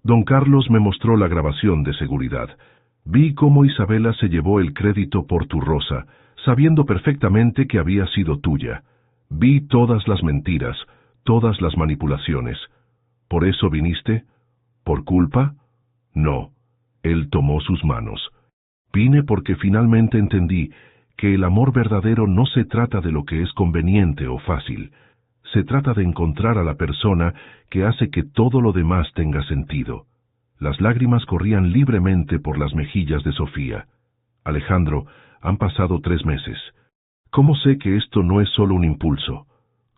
don Carlos me mostró la grabación de seguridad. Vi cómo Isabela se llevó el crédito por tu rosa, sabiendo perfectamente que había sido tuya. Vi todas las mentiras, todas las manipulaciones. ¿Por eso viniste? ¿Por culpa? No. Él tomó sus manos. Vine porque finalmente entendí que el amor verdadero no se trata de lo que es conveniente o fácil. Se trata de encontrar a la persona que hace que todo lo demás tenga sentido. Las lágrimas corrían libremente por las mejillas de Sofía. Alejandro, han pasado 3 meses. ¿Cómo sé que esto no es solo un impulso?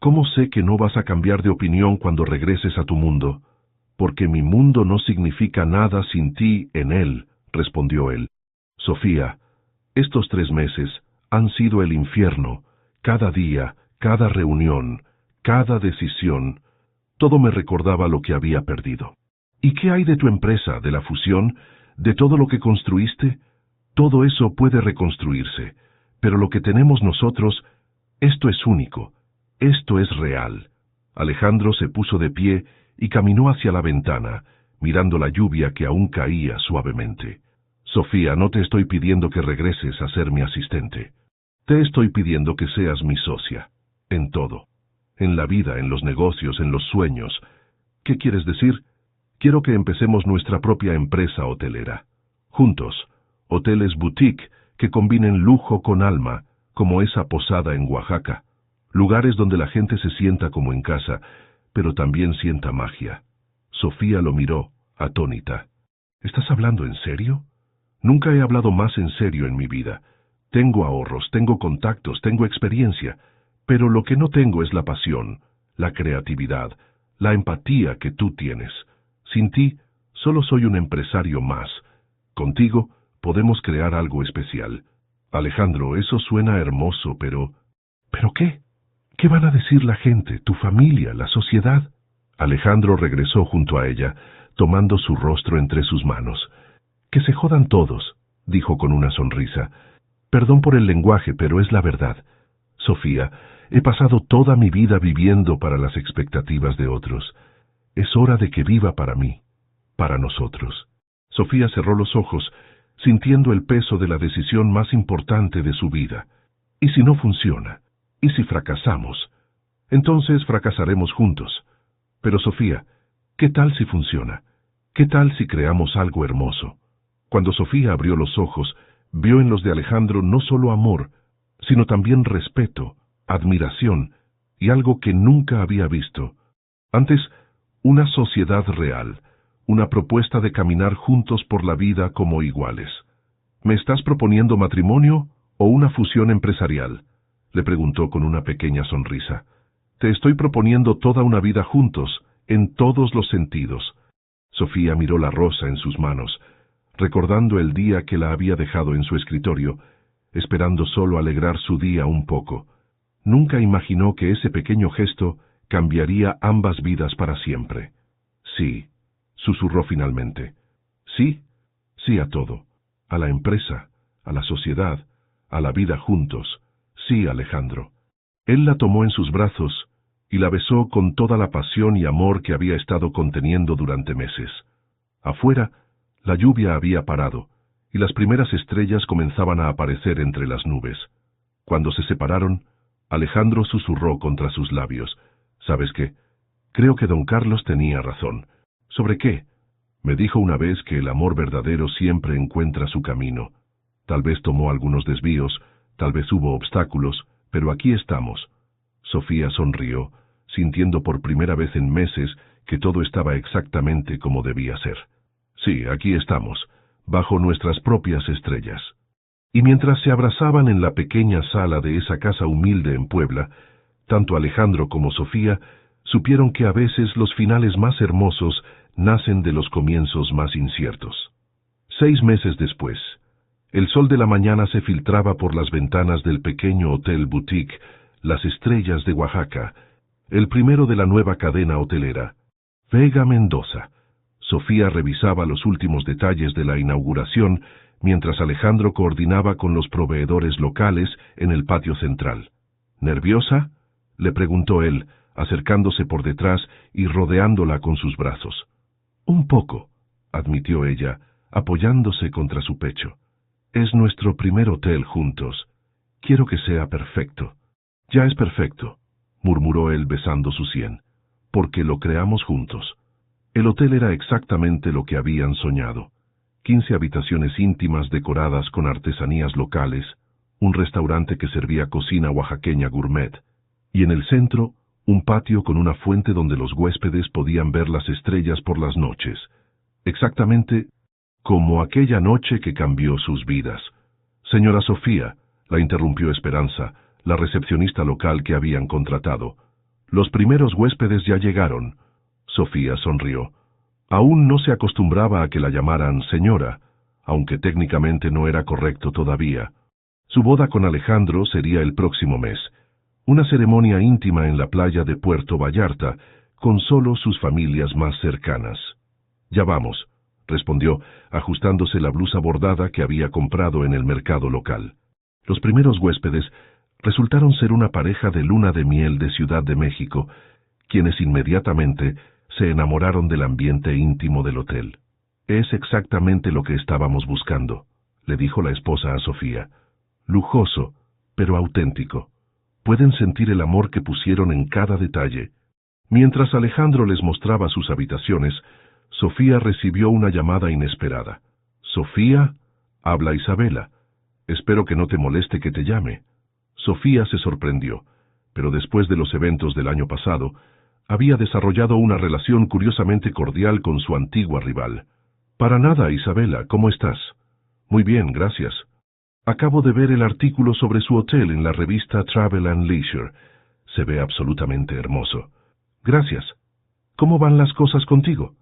¿Cómo sé que no vas a cambiar de opinión cuando regreses a tu mundo? Porque mi mundo no significa nada sin ti en él, respondió él. Sofía, estos 3 meses han sido el infierno. Cada día, cada reunión, cada decisión, todo me recordaba lo que había perdido. ¿Y qué hay de tu empresa, de la fusión, de todo lo que construiste? Todo eso puede reconstruirse, pero lo que tenemos nosotros, esto es único, esto es real. Alejandro se puso de pie y caminó hacia la ventana, mirando la lluvia que aún caía suavemente. Sofía, no te estoy pidiendo que regreses a ser mi asistente. Te estoy pidiendo que seas mi socia, en todo. En la vida, en los negocios, en los sueños. ¿Qué quieres decir? Quiero que empecemos nuestra propia empresa hotelera. Juntos, hoteles boutique que combinen lujo con alma, como esa posada en Oaxaca. Lugares donde la gente se sienta como en casa, pero también sienta magia. Sofía lo miró, atónita. ¿Estás hablando en serio? Nunca he hablado más en serio en mi vida. Tengo ahorros, tengo contactos, tengo experiencia, pero lo que no tengo es la pasión, la creatividad, la empatía que tú tienes. Sin ti, solo soy un empresario más. Contigo, podemos crear algo especial. Alejandro, eso suena hermoso, pero... ¿Pero qué? ¿Qué van a decir la gente, tu familia, la sociedad? Alejandro regresó junto a ella, tomando su rostro entre sus manos. Que se jodan todos, dijo con una sonrisa. Perdón por el lenguaje, pero es la verdad. Sofía, he pasado toda mi vida viviendo para las expectativas de otros. Es hora de que viva para mí, para nosotros. Sofía cerró los ojos, sintiendo el peso de la decisión más importante de su vida. ¿Y si no funciona? ¿Y si fracasamos? Entonces fracasaremos juntos. Pero Sofía, ¿qué tal si funciona? ¿Qué tal si creamos algo hermoso? Cuando Sofía abrió los ojos, vio en los de Alejandro no solo amor, sino también respeto, admiración y algo que nunca había visto. Antes, una sociedad real, una propuesta de caminar juntos por la vida como iguales. ¿Me estás proponiendo matrimonio o una fusión empresarial?, le preguntó con una pequeña sonrisa. Te estoy proponiendo toda una vida juntos, en todos los sentidos. Sofía miró la rosa en sus manos, recordando el día que la había dejado en su escritorio, esperando solo alegrar su día un poco. Nunca imaginó que ese pequeño gesto cambiaría ambas vidas para siempre. Sí, susurró finalmente. Sí, sí a todo. A la empresa, a la sociedad, a la vida juntos. Sí, Alejandro. Él la tomó en sus brazos y la besó con toda la pasión y amor que había estado conteniendo durante meses. Afuera, la lluvia había parado, y las primeras estrellas comenzaban a aparecer entre las nubes. Cuando se separaron, Alejandro susurró contra sus labios. ¿Sabes qué? Creo que don Carlos tenía razón. ¿Sobre qué? Me dijo una vez que el amor verdadero siempre encuentra su camino. Tal vez tomó algunos desvíos, tal vez hubo obstáculos, pero aquí estamos. Sofía sonrió, sintiendo por primera vez en meses que todo estaba exactamente como debía ser. Sí, aquí estamos, bajo nuestras propias estrellas. Y mientras se abrazaban en la pequeña sala de esa casa humilde en Puebla, tanto Alejandro como Sofía supieron que a veces los finales más hermosos nacen de los comienzos más inciertos. 6 meses después, el sol de la mañana se filtraba por las ventanas del pequeño hotel boutique Las Estrellas de Oaxaca, el primero de la nueva cadena hotelera. Vega Mendoza, Sofía revisaba los últimos detalles de la inauguración, mientras Alejandro coordinaba con los proveedores locales en el patio central. ¿Nerviosa?, le preguntó él, acercándose por detrás y rodeándola con sus brazos. Un poco, admitió ella, apoyándose contra su pecho. Es nuestro primer hotel juntos. Quiero que sea perfecto. Ya es perfecto, murmuró él besando su sien, porque lo creamos juntos. El hotel era exactamente lo que habían soñado. 15 habitaciones íntimas decoradas con artesanías locales, un restaurante que servía cocina oaxaqueña gourmet, y en el centro, un patio con una fuente donde los huéspedes podían ver las estrellas por las noches. Exactamente como aquella noche que cambió sus vidas. Señora Sofía, la interrumpió Esperanza, la recepcionista local que habían contratado. Los primeros huéspedes ya llegaron. Sofía sonrió. Aún no se acostumbraba a que la llamaran señora, aunque técnicamente no era correcto todavía. Su boda con Alejandro sería el próximo mes. Una ceremonia íntima en la playa de Puerto Vallarta, con solo sus familias más cercanas. Ya vamos, respondió, ajustándose la blusa bordada que había comprado en el mercado local. Los primeros huéspedes resultaron ser una pareja de luna de miel de Ciudad de México, quienes inmediatamente se enamoraron del ambiente íntimo del hotel. Es exactamente lo que estábamos buscando, le dijo la esposa a Sofía. Lujoso, pero auténtico. Pueden sentir el amor que pusieron en cada detalle. Mientras Alejandro les mostraba sus habitaciones, Sofía recibió una llamada inesperada. «Sofía, habla Isabela. Espero que no te moleste que te llame». Sofía se sorprendió, pero después de los eventos del año pasado, había desarrollado una relación curiosamente cordial con su antigua rival. «Para nada, Isabela, ¿cómo estás?» «Muy bien, gracias. Acabo de ver el artículo sobre su hotel en la revista Travel and Leisure. Se ve absolutamente hermoso». «Gracias. ¿Cómo van las cosas contigo?»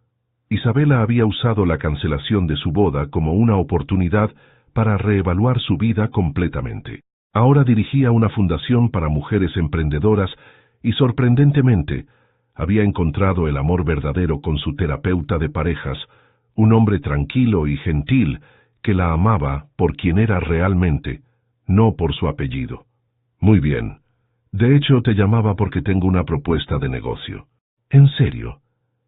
Isabela había usado la cancelación de su boda como una oportunidad para reevaluar su vida completamente. Ahora dirigía una fundación para mujeres emprendedoras y, sorprendentemente, había encontrado el amor verdadero con su terapeuta de parejas, un hombre tranquilo y gentil que la amaba por quien era realmente, no por su apellido. «Muy bien. De hecho, te llamaba porque tengo una propuesta de negocio». «¿En serio?»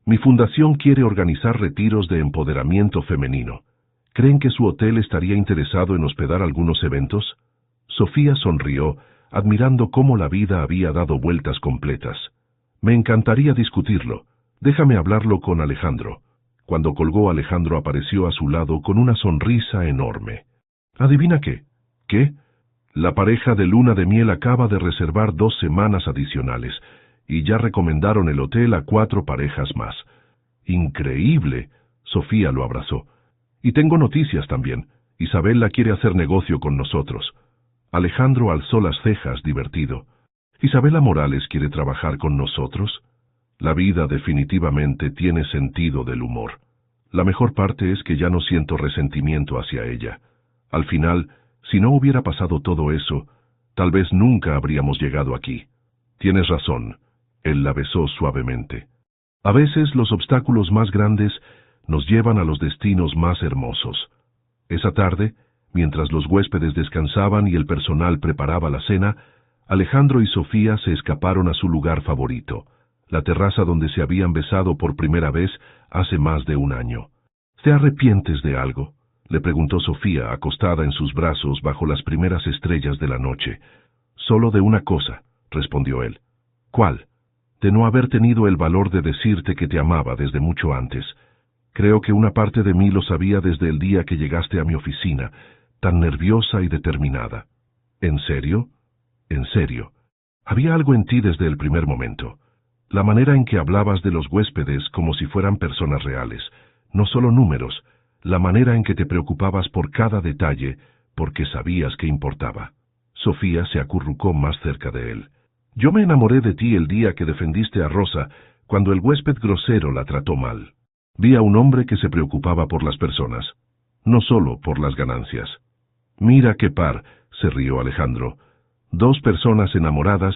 «Mi fundación quiere organizar retiros de empoderamiento femenino. ¿Creen que su hotel estaría interesado en hospedar algunos eventos?» Sofía sonrió, admirando cómo la vida había dado vueltas completas. «Me encantaría discutirlo. Déjame hablarlo con Alejandro». Cuando colgó, Alejandro apareció a su lado con una sonrisa enorme. «¿Adivina qué?» «¿Qué?» «La pareja de luna de miel acaba de reservar 2 semanas adicionales, y ya recomendaron el hotel a 4 parejas más». «¡Increíble!», Sofía lo abrazó. «Y tengo noticias también. Isabela quiere hacer negocio con nosotros». Alejandro alzó las cejas, divertido. «¿Isabela Morales quiere trabajar con nosotros?» La vida definitivamente tiene sentido del humor. La mejor parte es que ya no siento resentimiento hacia ella. Al final, si no hubiera pasado todo eso, tal vez nunca habríamos llegado aquí. Tienes razón. Él la besó suavemente. A veces los obstáculos más grandes nos llevan a los destinos más hermosos. Esa tarde, mientras los huéspedes descansaban y el personal preparaba la cena, Alejandro y Sofía se escaparon a su lugar favorito, la terraza donde se habían besado por primera vez hace más de 1 año. ¿Te arrepientes de algo?, le preguntó Sofía, acostada en sus brazos bajo las primeras estrellas de la noche. «Solo de una cosa», respondió él. «¿Cuál?» «De no haber tenido el valor de decirte que te amaba desde mucho antes. Creo que una parte de mí lo sabía desde el día que llegaste a mi oficina, tan nerviosa y determinada». «¿En serio?» «En serio. Había algo en ti desde el primer momento. La manera en que hablabas de los huéspedes como si fueran personas reales, no solo números, la manera en que te preocupabas por cada detalle, porque sabías que importaba». Sofía se acurrucó más cerca de él. «Yo me enamoré de ti el día que defendiste a Rosa, cuando el huésped grosero la trató mal. Vi a un hombre que se preocupaba por las personas, no solo por las ganancias». «Mira qué par», se rió Alejandro. «2 personas enamoradas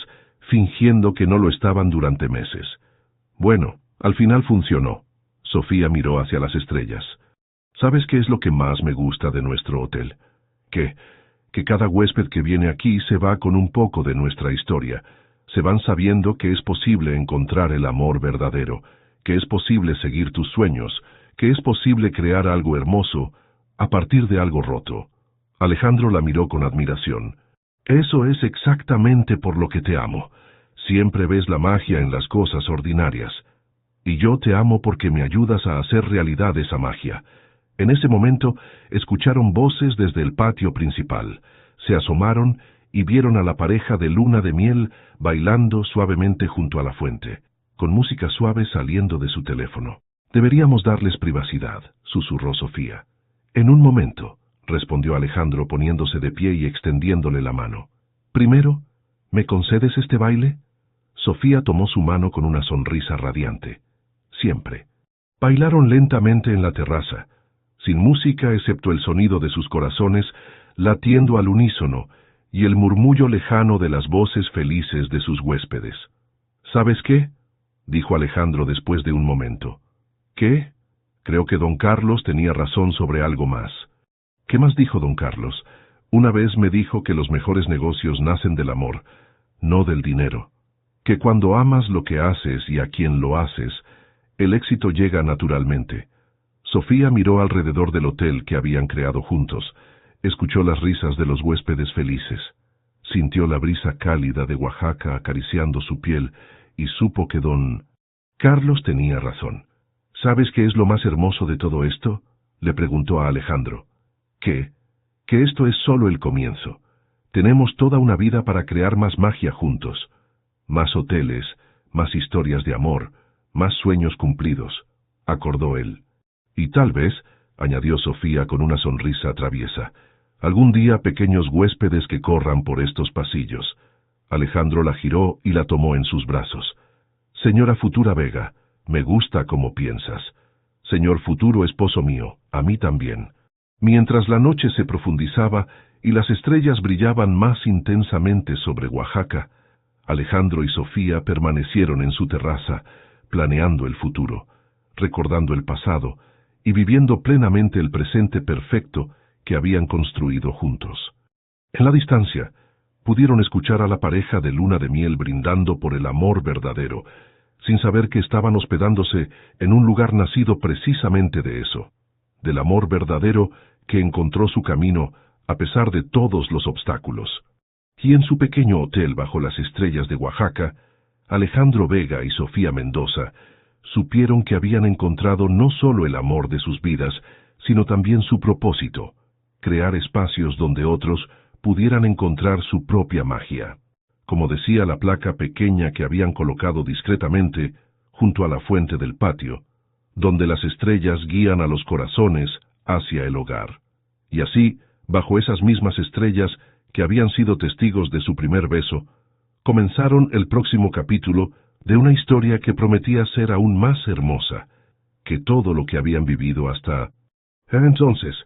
fingiendo que no lo estaban durante meses. Bueno, al final funcionó». Sofía miró hacia las estrellas. ¿Sabes qué es lo que más me gusta de nuestro hotel? Que cada huésped que viene aquí se va con un poco de nuestra historia. Se van sabiendo que es posible encontrar el amor verdadero, que es posible seguir tus sueños, que es posible crear algo hermoso a partir de algo roto. Alejandro la miró con admiración. Eso es exactamente por lo que te amo. Siempre ves la magia en las cosas ordinarias. Y yo te amo porque me ayudas a hacer realidad esa magia. En ese momento, escucharon voces desde el patio principal. Se asomaron y vieron a la pareja de luna de miel bailando suavemente junto a la fuente, con música suave saliendo de su teléfono. Deberíamos darles privacidad, susurró Sofía. En un momento, respondió Alejandro poniéndose de pie y extendiéndole la mano. Primero, ¿me concedes este baile? Sofía tomó su mano con una sonrisa radiante. Siempre. Bailaron lentamente en la terraza, sin música excepto el sonido de sus corazones latiendo al unísono y el murmullo lejano de las voces felices de sus huéspedes. ¿Sabes qué?, dijo Alejandro después de un momento. ¿Qué? Creo que don Carlos tenía razón sobre algo más. ¿Qué más dijo don Carlos? Una vez me dijo que los mejores negocios nacen del amor, no del dinero. Que cuando amas lo que haces y a quien lo haces, el éxito llega naturalmente. Sofía miró alrededor del hotel que habían creado juntos, escuchó las risas de los huéspedes felices, sintió la brisa cálida de Oaxaca acariciando su piel y supo que don Carlos tenía razón. ¿Sabes qué es lo más hermoso de todo esto?, le preguntó a Alejandro. ¿Qué? Que esto es solo el comienzo. Tenemos toda una vida para crear más magia juntos. Más hoteles, más historias de amor, más sueños cumplidos, acordó él. Y tal vez, añadió Sofía con una sonrisa traviesa, algún día pequeños huéspedes que corran por estos pasillos. Alejandro la giró y la tomó en sus brazos. Señora futura Vega, me gusta como piensas. Señor futuro esposo mío, a mí también. Mientras la noche se profundizaba y las estrellas brillaban más intensamente sobre Oaxaca, Alejandro y Sofía permanecieron en su terraza, planeando el futuro, recordando el pasado y viviendo plenamente el presente perfecto que habían construido juntos. En la distancia, pudieron escuchar a la pareja de luna de miel brindando por el amor verdadero, sin saber que estaban hospedándose en un lugar nacido precisamente de eso, del amor verdadero que encontró su camino a pesar de todos los obstáculos. Y en su pequeño hotel bajo las estrellas de Oaxaca, Alejandro Vega y Sofía Mendoza supieron que habían encontrado no solo el amor de sus vidas, sino también su propósito, crear espacios donde otros pudieran encontrar su propia magia. Como decía la placa pequeña que habían colocado discretamente junto a la fuente del patio, donde las estrellas guían a los corazones hacia el hogar. Y así, bajo esas mismas estrellas que habían sido testigos de su primer beso, comenzaron el próximo capítulo de una historia que prometía ser aún más hermosa que todo lo que habían vivido hasta entonces.